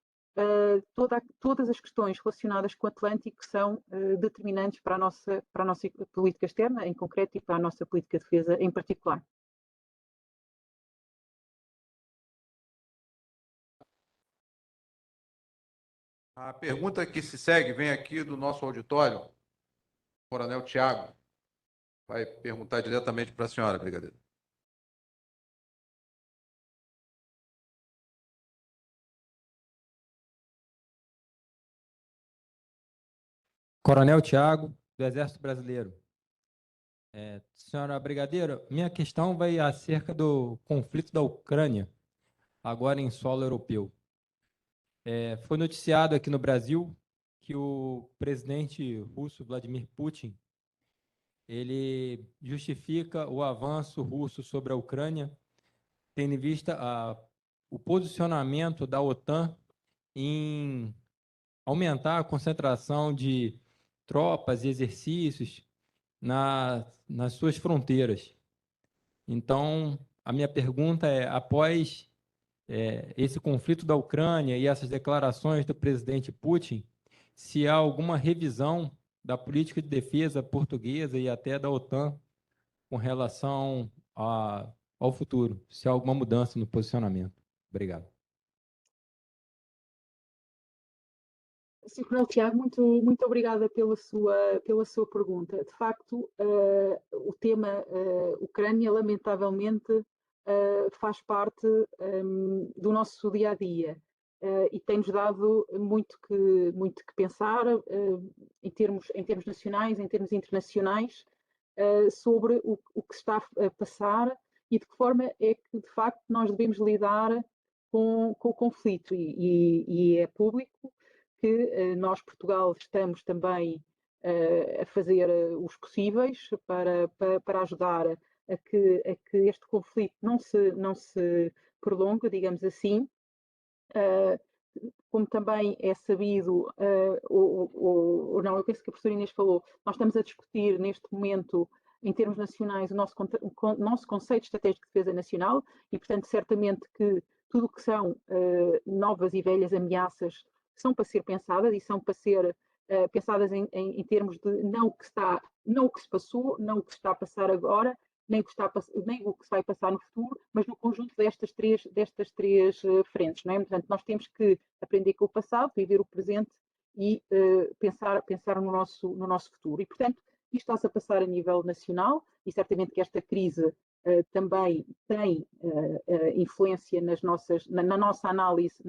todas as questões relacionadas com o Atlântico são determinantes para a nossa política externa, em concreto, e para a nossa política de defesa em particular. A pergunta que se segue vem aqui do nosso auditório, Coronel Tiago. Vai perguntar diretamente para a senhora, brigadeiro. Coronel Tiago, do Exército Brasileiro. Senhora Brigadeira, minha questão vai acerca do conflito da Ucrânia, agora em solo europeu. Foi noticiado aqui no Brasil que o presidente russo, Vladimir Putin, ele justifica o avanço russo sobre a Ucrânia, tendo em vista o posicionamento da OTAN em aumentar a concentração de tropas e exercícios nas suas fronteiras. Então, a minha pergunta é, após esse conflito da Ucrânia e essas declarações do presidente Putin, se há alguma revisão da política de defesa portuguesa e até da OTAN com relação ao futuro, se há alguma mudança no posicionamento. Obrigado. Sr. Coronel Tiago, muito obrigada pela sua pergunta. De facto, o tema Ucrânia, lamentavelmente, faz parte do nosso dia a dia e tem-nos dado muito que pensar em termos nacionais, em termos internacionais, sobre o que está a passar e de que forma é que, de facto, nós devemos lidar com o conflito. E é público que nós, Portugal, estamos também a fazer os possíveis para ajudar a que este conflito não se prolongue, digamos assim. Como também é sabido, ou não, eu penso que a professora Inês falou, nós estamos a discutir neste momento, em termos nacionais, o nosso conceito estratégico de defesa nacional e, portanto, certamente que tudo o que são novas e velhas ameaças são para ser pensadas e são para ser pensadas em termos de não o que se passou, não o que se está a passar agora, nem o que se vai passar no futuro, mas no conjunto destas três frentes, não é? Portanto, nós temos que aprender com o passado, viver o presente e pensar no nosso futuro. E, portanto, isto está-se a passar a nível nacional e certamente que esta crise também tem influência na nossa análise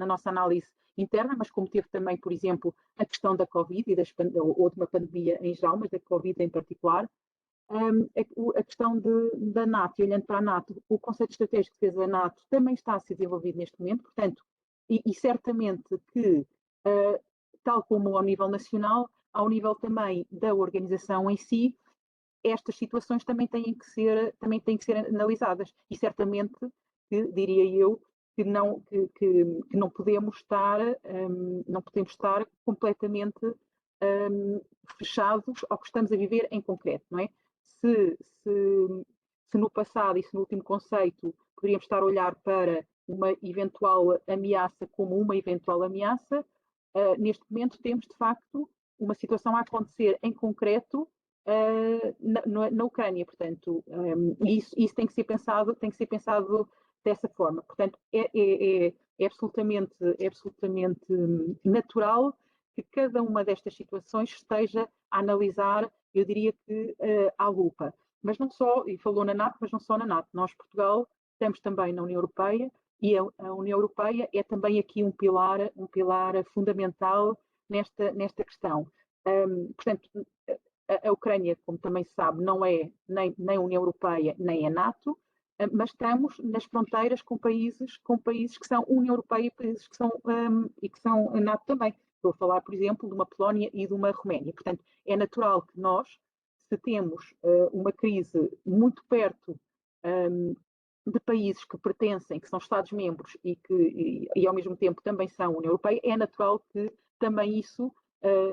interna, mas como teve também, por exemplo, a questão da Covid ou de uma pandemia em geral, mas da Covid em particular, a questão da NATO, olhando para a NATO, o conceito estratégico de defesa da NATO também está a ser desenvolvido neste momento, portanto, e certamente que, tal como ao nível nacional, ao nível também da organização em si, estas situações também têm que ser analisadas e certamente, diria eu, que não podemos estar completamente fechados ao que estamos a viver em concreto, não é? Se no passado e se no último conceito poderíamos estar a olhar para uma eventual ameaça como uma eventual ameaça, neste momento temos de facto uma situação a acontecer em concreto na Ucrânia, portanto, isso tem que ser pensado dessa forma. Portanto, é absolutamente natural que cada uma destas situações esteja a analisar, eu diria que à lupa. Mas não só, e falou na NATO, mas não só na NATO. Nós, Portugal, estamos também na União Europeia E a União Europeia é também aqui um pilar fundamental nesta questão. Portanto, a Ucrânia, como também se sabe, não é nem a União Europeia nem a NATO, mas estamos nas fronteiras com países que são União Europeia e países que são a NATO também. Estou a falar, por exemplo, de uma Polónia e de uma Roménia. Portanto, é natural que nós, se temos uma crise muito perto de países que pertencem, que são Estados-membros e ao mesmo tempo também são União Europeia, é natural que também isso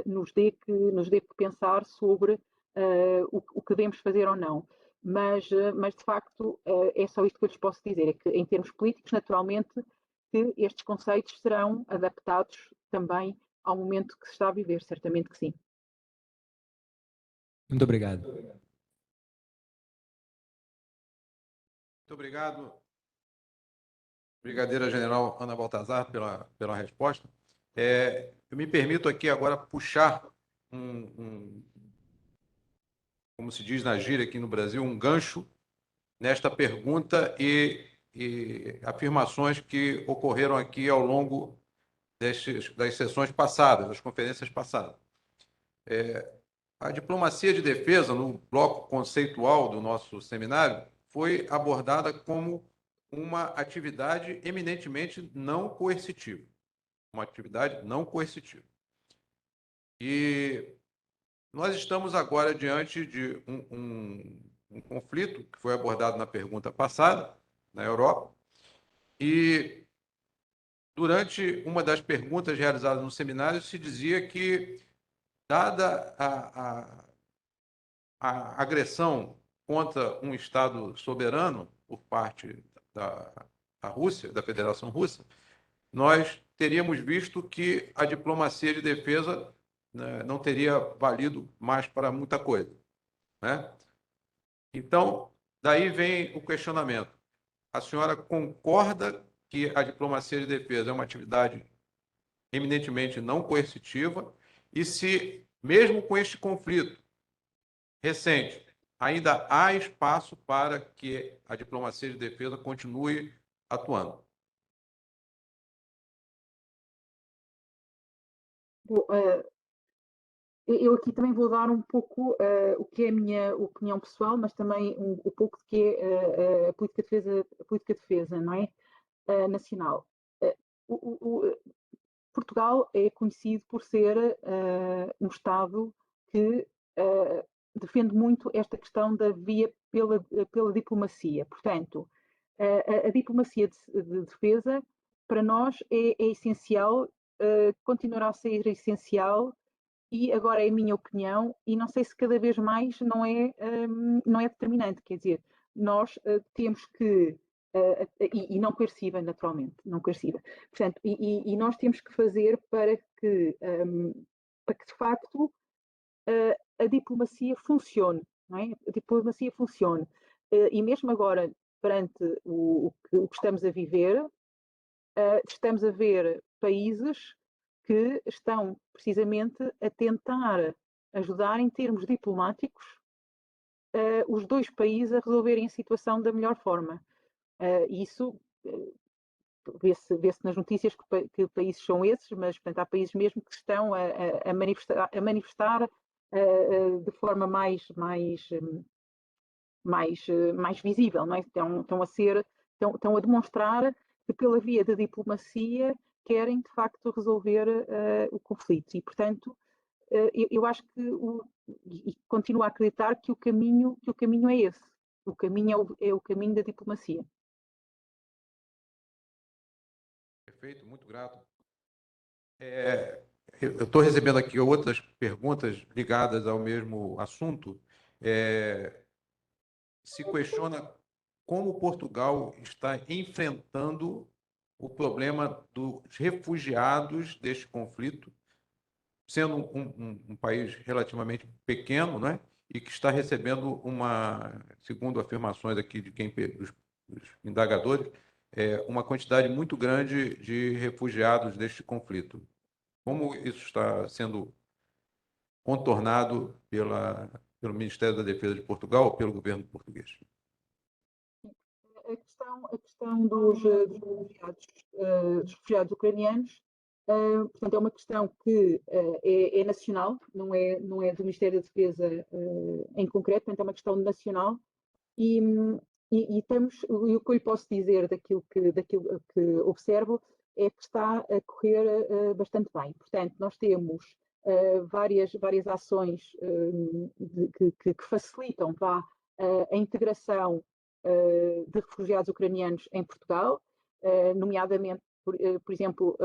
nos dê que pensar sobre o que devemos fazer ou não. Mas de facto, é só isto que eu lhes posso dizer, é que em termos políticos, naturalmente, que estes conceitos serão adaptados também ao momento que se está a viver, certamente que sim. Muito obrigado. Muito obrigado, Brigadeira General Ana Baltazar, pela resposta. Eu me permito aqui agora puxar como se diz na gíria aqui no Brasil, um gancho nesta pergunta e afirmações que ocorreram aqui ao longo das sessões passadas, das conferências passadas. A diplomacia de defesa, no bloco conceitual do nosso seminário, foi abordada como uma atividade eminentemente não coercitiva. Uma atividade não coercitiva. E nós estamos agora diante de um conflito que foi abordado na pergunta passada, na Europa, e durante uma das perguntas realizadas no seminário se dizia que, dada a agressão contra um Estado soberano por parte da Rússia, da Federação Russa, nós teríamos visto que a diplomacia de defesa, né, não teria valido mais para muita coisa, né? Então, daí vem o questionamento. A senhora concorda que a diplomacia de defesa é uma atividade eminentemente não coercitiva e se, mesmo com este conflito recente, ainda há espaço para que a diplomacia de defesa continue atuando? Bom, eu aqui também vou dar um pouco o que é a minha opinião pessoal, mas também um pouco de que é a política de defesa, não é? Nacional. Portugal é conhecido por ser um Estado que defende muito esta questão da via pela diplomacia. Portanto, a diplomacia de defesa, para nós, é essencial, continuará a ser essencial, e agora é a minha opinião, e não sei se cada vez mais não é determinante, quer dizer, nós temos que, e não coerciva, naturalmente, não coerciva, portanto, e nós temos que fazer para que de facto a diplomacia funcione, não é? A diplomacia funcione. E mesmo agora, perante o que estamos a viver, estamos a ver países que estão precisamente a tentar ajudar em termos diplomáticos os dois países a resolverem a situação da melhor forma. Isso vê-se nas notícias que países são esses, mas portanto, há países mesmo que estão a manifestar de forma mais visível, não é? Estão a demonstrar que pela via da diplomacia querem de facto resolver o conflito e, portanto, eu acho que e continuo a acreditar que o caminho é esse. O caminho é o caminho da diplomacia. Perfeito, muito grato. Eu estou recebendo aqui outras perguntas ligadas ao mesmo assunto. Se questiona como Portugal está enfrentando o problema dos refugiados deste conflito, sendo um país relativamente pequeno, né, e que está recebendo segundo afirmações aqui de dos indagadores, uma quantidade muito grande de refugiados deste conflito. Como isso está sendo contornado pelo Ministério da Defesa de Portugal ou pelo governo português? A questão a questão dos refugiados ucranianos, portanto, é uma questão que é nacional, não é do Ministério da Defesa em concreto, portanto, é uma questão nacional e, e o que eu lhe posso dizer daquilo que observo é que está a correr bastante bem. Portanto, nós temos várias ações que facilitam a integração de refugiados ucranianos em Portugal, nomeadamente, por exemplo,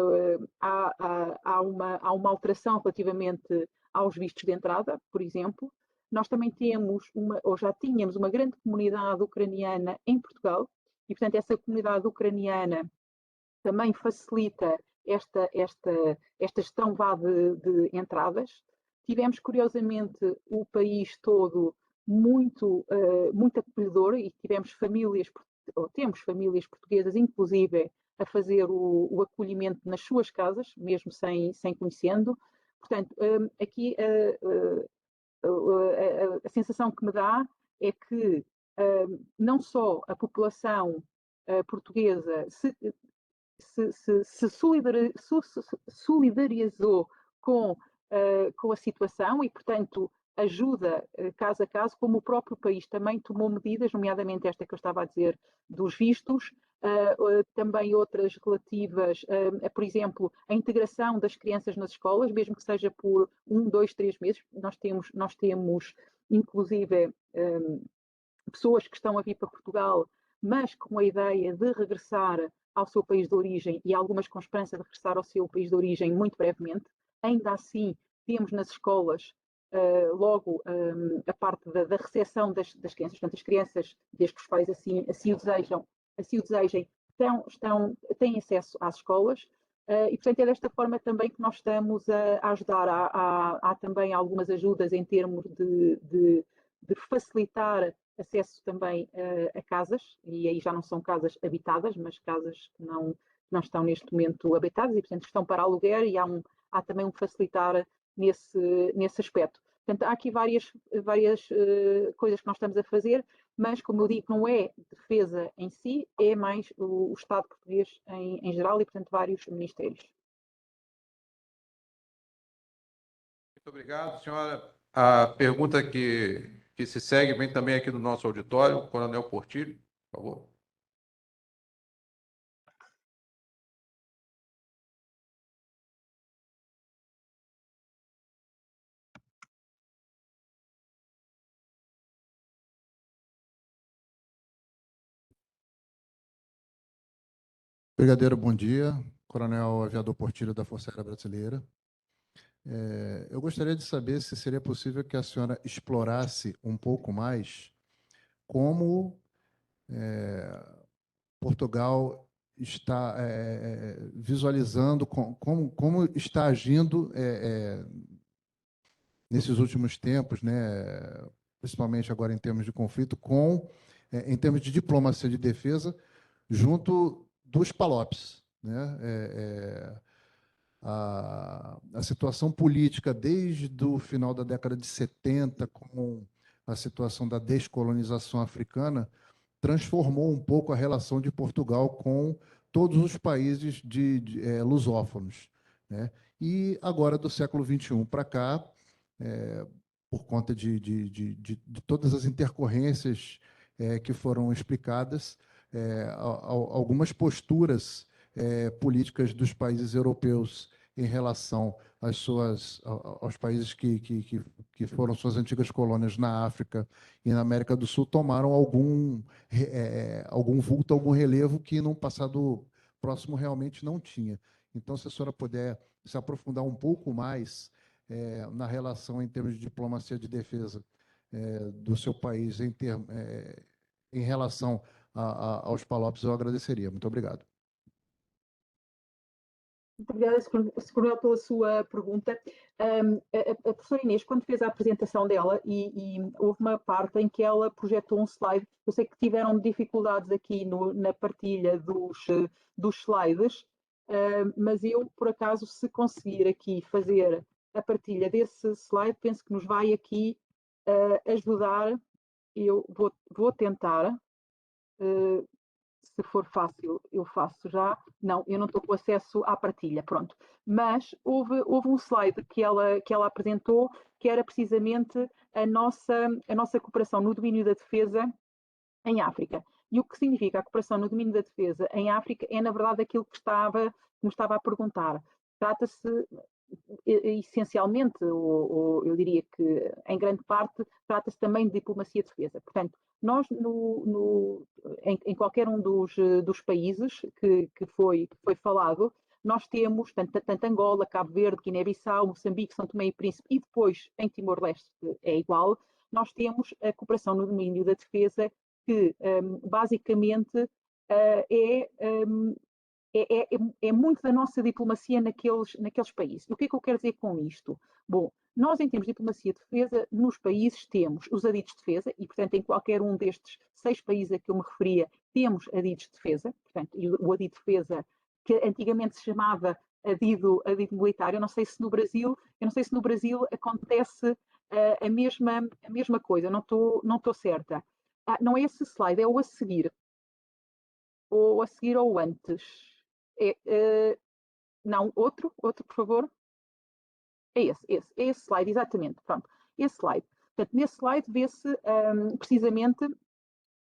há uma alteração relativamente aos vistos de entrada, por exemplo. Nós também temos ou já tínhamos uma grande comunidade ucraniana em Portugal, e, portanto, essa comunidade ucraniana também facilita esta gestão de entradas. Tivemos, curiosamente, o país todo muito acolhedor e temos famílias portuguesas, inclusive, a fazer o acolhimento nas suas casas, mesmo sem conhecendo. Portanto, aqui a sensação que me dá é que não só a população portuguesa se solidarizou com a situação e, portanto, ajuda caso a caso, como o próprio país também tomou medidas, nomeadamente esta que eu estava a dizer dos vistos, também outras relativas, por exemplo, a integração das crianças nas escolas, mesmo que seja por 1, 2, 3 meses. Nós temos inclusive, pessoas que estão a vir para Portugal, mas com a ideia de regressar ao seu país de origem e algumas com esperança de regressar ao seu país de origem muito brevemente. Ainda assim, temos nas escolas logo a parte da recepção das crianças. Portanto, as crianças, desde que os pais assim o desejem, têm acesso às escolas. E, portanto, é desta forma também que nós estamos a ajudar. Há também algumas ajudas em termos de facilitar acesso também a casas, e aí já não são casas habitadas, mas casas que não estão neste momento habitadas e, portanto, estão para aluguer, e há também um facilitar nesse aspecto. Portanto, há aqui várias coisas que nós estamos a fazer, mas, como eu digo, não é defesa em si, é mais o Estado português em geral e, portanto, vários ministérios. Muito obrigado, senhora. A pergunta que se segue vem também aqui do nosso auditório, Coronel Portillo, por favor. Brigadeiro, bom dia. Coronel Aviador Portillo, da Força Aérea Brasileira. Eu gostaria de saber se seria possível que a senhora explorasse um pouco mais como Portugal está visualizando, como está agindo nesses últimos tempos, né, principalmente agora em termos de conflito, em termos de diplomacia de defesa, junto dos PALOPs, né? A situação política desde o final da década de 70, com a situação da descolonização africana, transformou um pouco a relação de Portugal com todos os países lusófonos, né? E agora, do século XXI para cá, por conta de todas as intercorrências que foram explicadas, algumas posturas políticas dos países europeus em relação aos países que foram suas antigas colônias na África e na América do Sul tomaram algum vulto, algum relevo que no passado próximo realmente não tinha. Então, se a senhora puder se aprofundar um pouco mais na relação em termos de diplomacia de defesa do seu país em relação aos PALOPs, eu agradeceria. Muito obrigado. Muito obrigada, Sr. Coronel, pela sua pergunta. A professora Inês, quando fez a apresentação dela, e houve uma parte em que ela projetou um slide, eu sei que tiveram dificuldades aqui na partilha dos slides, mas eu, por acaso, se conseguir aqui fazer a partilha desse slide, penso que nos vai aqui ajudar. Eu vou tentar. se for fácil, eu faço já. Não, eu não estou com acesso à partilha, pronto. Mas houve um slide que ela apresentou, que era precisamente a nossa cooperação no domínio da defesa em África. E o que significa a cooperação no domínio da defesa em África é, na verdade, aquilo que me estava a perguntar. Trata-se essencialmente, ou eu diria que em grande parte, trata-se também de diplomacia de defesa. Portanto, nós em qualquer um dos países que foi falado, nós temos, tanto Angola, Cabo Verde, Guiné-Bissau, Moçambique, São Tomé e Príncipe, e depois em Timor-Leste é igual, nós temos a cooperação no domínio da defesa, que basicamente é muito da nossa diplomacia naqueles países. O que é que eu quero dizer com isto? Bom, nós, em termos de diplomacia de defesa, nos países temos os adidos de defesa, e, portanto, em qualquer um destes 6 países a que eu me referia, temos adidos de defesa, portanto, e o adido de defesa, que antigamente se chamava adido militar, eu não sei se no Brasil acontece a mesma coisa, não estou certa. Não é esse slide, é o a seguir. Ou a seguir ou antes. Não, outro, por favor. É esse slide, exatamente. Pronto, esse slide. Portanto, nesse slide vê-se precisamente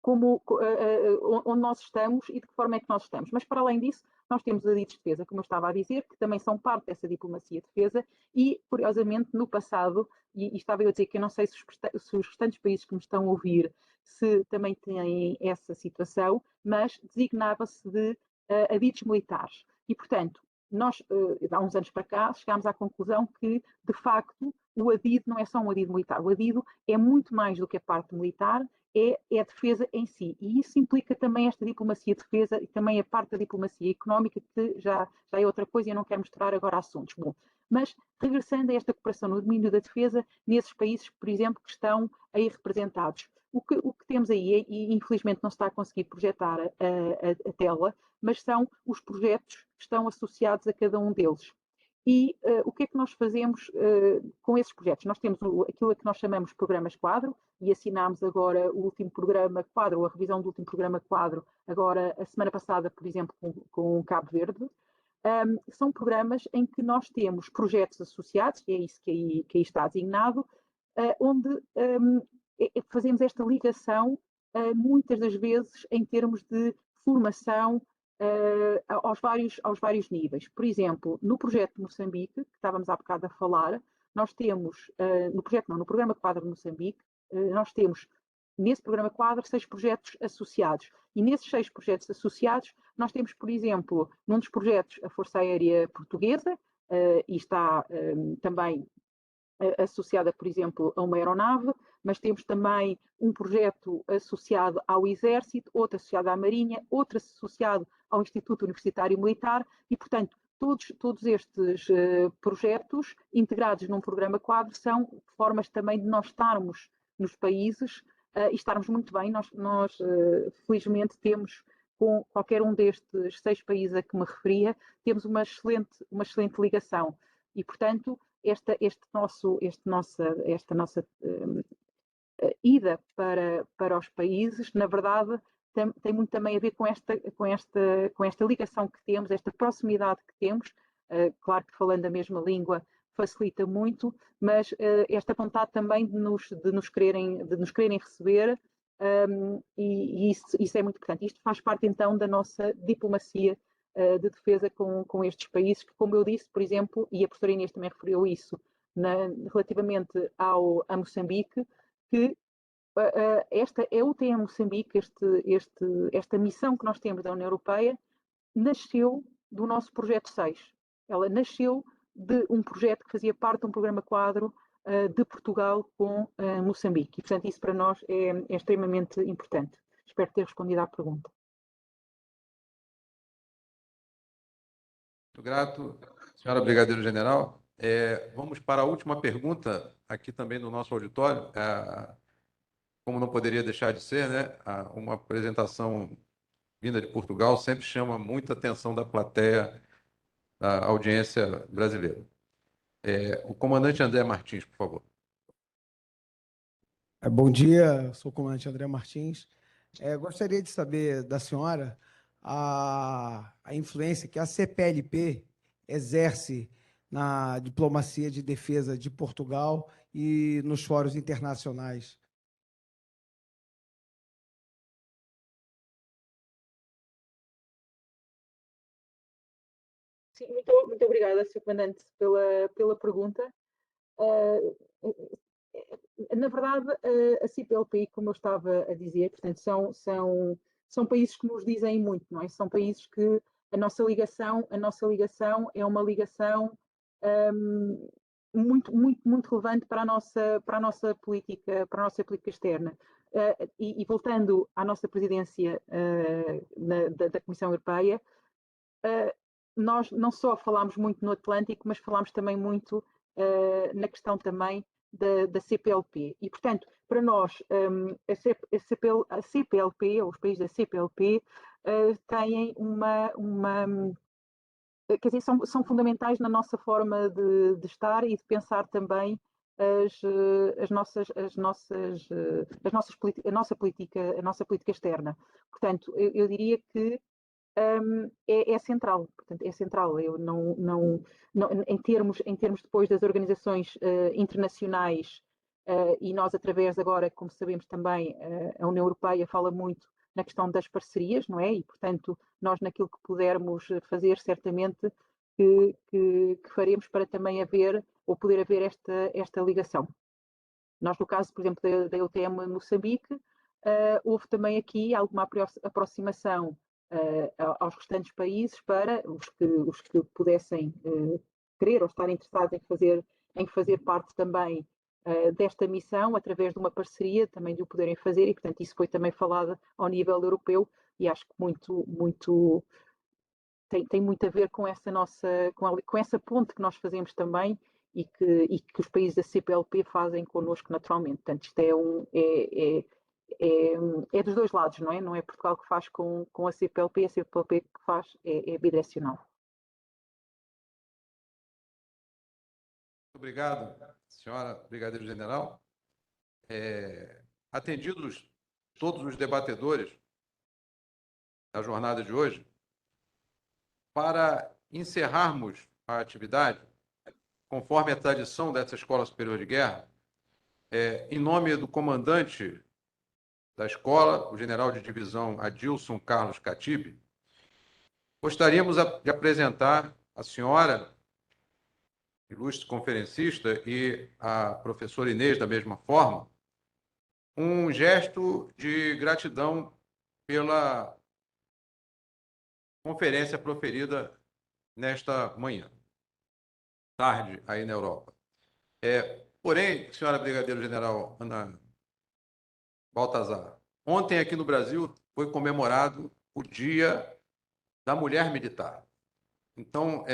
onde nós estamos e de que forma é que nós estamos. Mas, para além disso, nós temos a de defesa, como eu estava a dizer, que também são parte dessa diplomacia de defesa e, curiosamente, no passado, e estava eu a dizer que eu não sei se os restantes países que me estão a ouvir se também têm essa situação, mas designava-se de adidos militares. E, portanto, nós, há uns anos para cá, chegámos à conclusão que, de facto, o adido não é só um adido militar. O adido é muito mais do que a parte militar, é a defesa em si. E isso implica também esta diplomacia de defesa e também a parte da diplomacia económica, que já é outra coisa e eu não quero misturar agora assuntos. Bom, mas regressando a esta cooperação no domínio da defesa, nesses países, por exemplo, que estão aí representados. O que temos aí, e infelizmente não se está a conseguir projetar a tela, mas são os projetos que estão associados a cada um deles. E o que é que nós fazemos com esses projetos? Nós temos aquilo a que nós chamamos de programas quadro, e assinámos agora o último programa quadro, ou a revisão do último programa quadro, agora a semana passada, por exemplo, com Cabo Verde. São programas em que nós temos projetos associados, e é isso que aí está designado, onde fazemos esta ligação, muitas das vezes, em termos de formação aos vários níveis. Por exemplo, no projeto de Moçambique, que estávamos há bocado a falar, nós temos, no programa quadro de Moçambique, nós temos, nesse programa quadro, 6 projetos associados. E nesses 6 projetos associados, nós temos, por exemplo, num dos projetos, a Força Aérea Portuguesa, e está também associada, por exemplo, a uma aeronave, mas temos também um projeto associado ao Exército, outro associado à Marinha, outro associado ao Instituto Universitário Militar e, portanto, todos estes projetos integrados num programa quadro são formas também de nós estarmos nos países e estarmos muito bem. Nós felizmente temos, com qualquer um destes 6 países a que me referia, temos uma excelente ligação e, portanto, esta nossa ida para os países, na verdade, tem muito também a ver com esta ligação que temos, esta proximidade que temos. Claro que falando a mesma língua facilita muito, mas esta vontade também de nos quererem receber, e isso é muito importante. Isto faz parte então da nossa diplomacia de defesa com estes países, que, como eu disse, por exemplo, e a professora Inês também referiu isso, relativamente a Moçambique, que esta EUTM Moçambique, esta missão que nós temos da União Europeia, nasceu do nosso projeto 6. Ela nasceu de um projeto que fazia parte de um programa quadro de Portugal com Moçambique. E, portanto, isso para nós é extremamente importante. Espero ter respondido à pergunta. Muito grato, senhora Brigadeiro General. Vamos para a última pergunta aqui também no nosso auditório. Como não poderia deixar de ser, né? Uma apresentação vinda de Portugal sempre chama muita atenção da plateia, da audiência brasileira. O comandante André Martins, por favor. Bom dia, sou o comandante André Martins. Gostaria de saber da senhora a influência que a CPLP exerce na diplomacia de defesa de Portugal e nos fóruns internacionais. Sim, muito obrigada, Sr. Comandante, pela pergunta. Na verdade, a CPLP, como eu estava a dizer, portanto, são países que nos dizem muito, não é? São países que a nossa ligação é uma ligação muito relevante para a nossa política externa. E voltando à nossa presidência da Comissão Europeia, nós não só falámos muito no Atlântico, mas falámos também muito na questão também da CPLP. E, portanto, para nós, a CPLP, ou os países da CPLP, têm quer dizer, são fundamentais na nossa forma de estar e de pensar também a nossa política externa. Portanto, eu diria que é central, portanto, é central. Eu não, em termos depois das organizações internacionais, e nós através agora, como sabemos também, a União Europeia fala muito na questão das parcerias, não é? E, portanto, nós naquilo que pudermos fazer, certamente que faremos para também haver, ou poder haver esta ligação. Nós, no caso, por exemplo, da EUTM Moçambique, houve também aqui alguma aproximação aos restantes países para os que pudessem querer ou estar interessados em fazer parte também desta missão, através de uma parceria, também de o poderem fazer, e, portanto, isso foi também falado ao nível europeu, e acho que tem muito a ver com essa ponte que nós fazemos também e que os países da CPLP fazem connosco naturalmente. Portanto, isto é dos dois lados, não é? Não é Portugal que faz com a CPLP que faz é bidirecional. Obrigado, senhora Brigadeiro General. Atendidos todos os debatedores da jornada de hoje, para encerrarmos a atividade, conforme a tradição dessa Escola Superior de Guerra, em nome do comandante da escola, o general de divisão Adilson Carlos Catibe, gostaríamos de apresentar a senhora, ilustre conferencista, e a professora Inês, da mesma forma, um gesto de gratidão pela conferência proferida nesta manhã, tarde, aí na Europa. Porém, senhora Brigadeiro General Ana Baltazar, ontem aqui no Brasil foi comemorado o Dia da Mulher Militar. Então,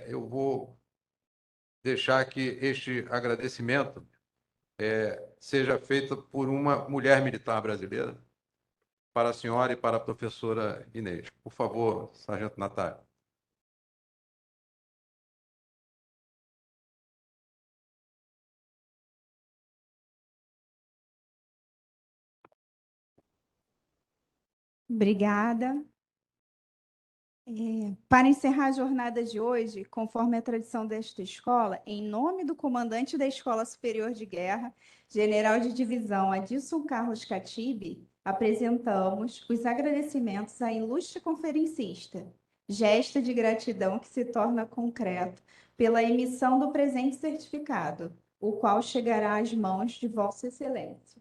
eu vou deixar que este agradecimento seja feito por uma mulher militar brasileira, para a senhora e para a professora Inês. Por favor, Sargento Natália. Obrigada. Para encerrar a jornada de hoje, conforme a tradição desta escola, em nome do comandante da Escola Superior de Guerra, general de divisão Adilson Carlos Catibe, apresentamos os agradecimentos à ilustre conferencista, gesto de gratidão que se torna concreto pela emissão do presente certificado, o qual chegará às mãos de Vossa Excelência.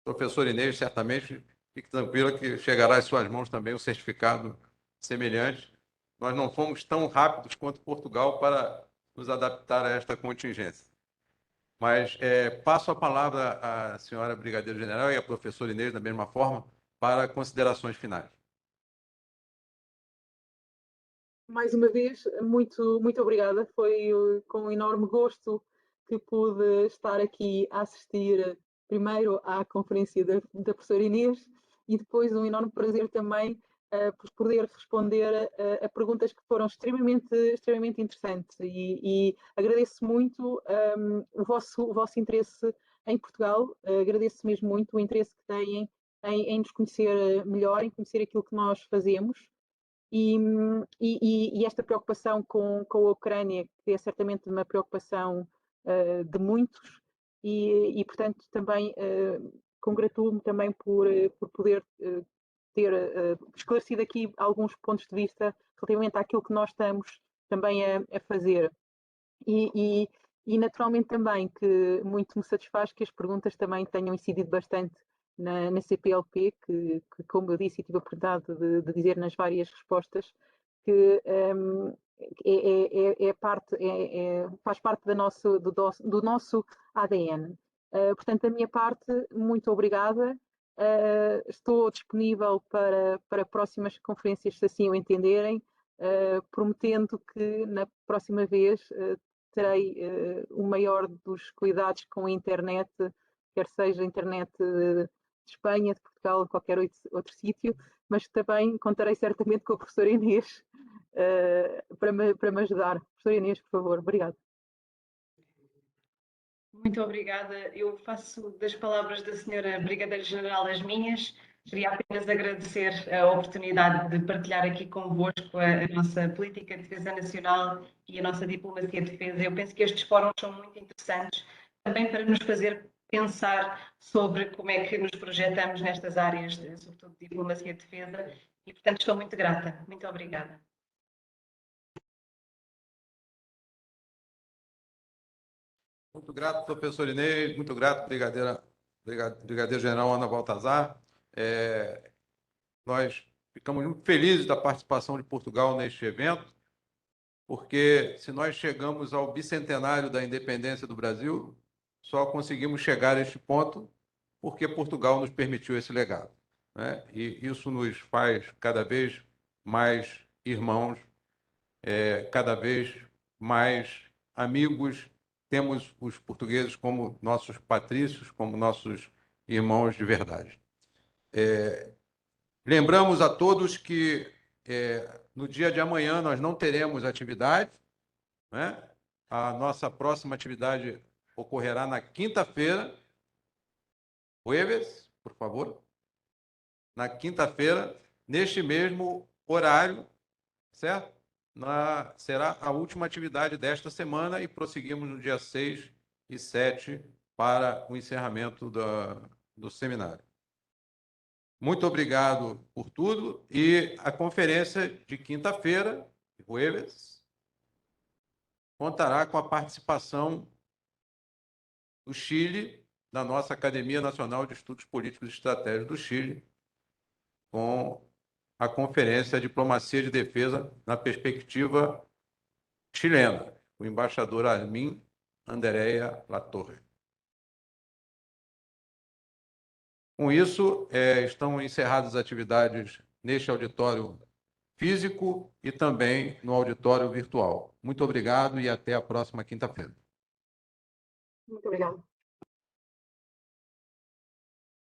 Professora Inês, certamente, fique tranquila que chegará às suas mãos também um certificado semelhante. Nós não fomos tão rápidos quanto Portugal para nos adaptar a esta contingência. Mas passo a palavra à senhora Brigadeiro General e à professora Inês, da mesma forma, para considerações finais. Mais uma vez, muito obrigada. Foi com enorme gosto que pude estar aqui a assistir primeiro à conferência da professora Inês e depois um enorme prazer também por poder responder a perguntas que foram extremamente interessantes e agradeço muito o vosso interesse em Portugal, agradeço mesmo muito o interesse que têm em nos conhecer melhor, em conhecer aquilo que nós fazemos e esta preocupação com a Ucrânia, que é certamente uma preocupação de muitos portanto, também congratulo-me também por poder ter esclarecido aqui alguns pontos de vista relativamente àquilo que nós estamos também a fazer. E naturalmente também que muito me satisfaz que as perguntas também tenham incidido bastante na CPLP, que como eu disse e tive a oportunidade de dizer nas várias respostas, que faz parte do nosso ADN. Portanto, da minha parte, muito obrigada. Estou disponível para próximas conferências, se assim o entenderem, prometendo que na próxima vez terei o maior dos cuidados com a internet, quer seja a internet de Espanha, de Portugal, de qualquer outro sítio, mas também contarei certamente com a professora Inês para me ajudar. Professora Inês, por favor. Obrigada. Muito obrigada. Eu faço das palavras da senhora Brigadeiro-General as minhas. Queria apenas agradecer a oportunidade de partilhar aqui convosco a nossa política de defesa nacional e a nossa diplomacia de defesa. Eu penso que estes fóruns são muito interessantes também para nos fazer pensar sobre como é que nos projetamos nestas áreas, sobretudo de diplomacia de defesa, e portanto estou muito grata. Muito obrigada. Muito grato, professor Inês, muito grato, Brigadeiro-General Ana Baltazar. Nós ficamos muito felizes da participação de Portugal neste evento, porque se nós chegamos ao bicentenário da independência do Brasil, só conseguimos chegar a este ponto porque Portugal nos permitiu esse legado, né? E isso nos faz cada vez mais irmãos, cada vez mais amigos. Temos os portugueses como nossos patrícios, como nossos irmãos de verdade. Lembramos a todos que no dia de amanhã nós não teremos atividade, né? A nossa próxima atividade ocorrerá na quinta-feira. Jueves, por favor. Na quinta-feira, neste mesmo horário, certo? Será a última atividade desta semana e prosseguimos no dia 6 e 7 para o encerramento do seminário. Muito obrigado por tudo e a conferência de quinta-feira, jueves, contará com a participação do Chile, da nossa Academia Nacional de Estudos Políticos e Estratégicos do Chile, com a Conferência Diplomacia de Defesa na Perspectiva Chilena, o embaixador Armin Andereia Latorre. Com isso, estão encerradas as atividades neste auditório físico e também no auditório virtual. Muito obrigado e até a próxima quinta-feira. Muito obrigada.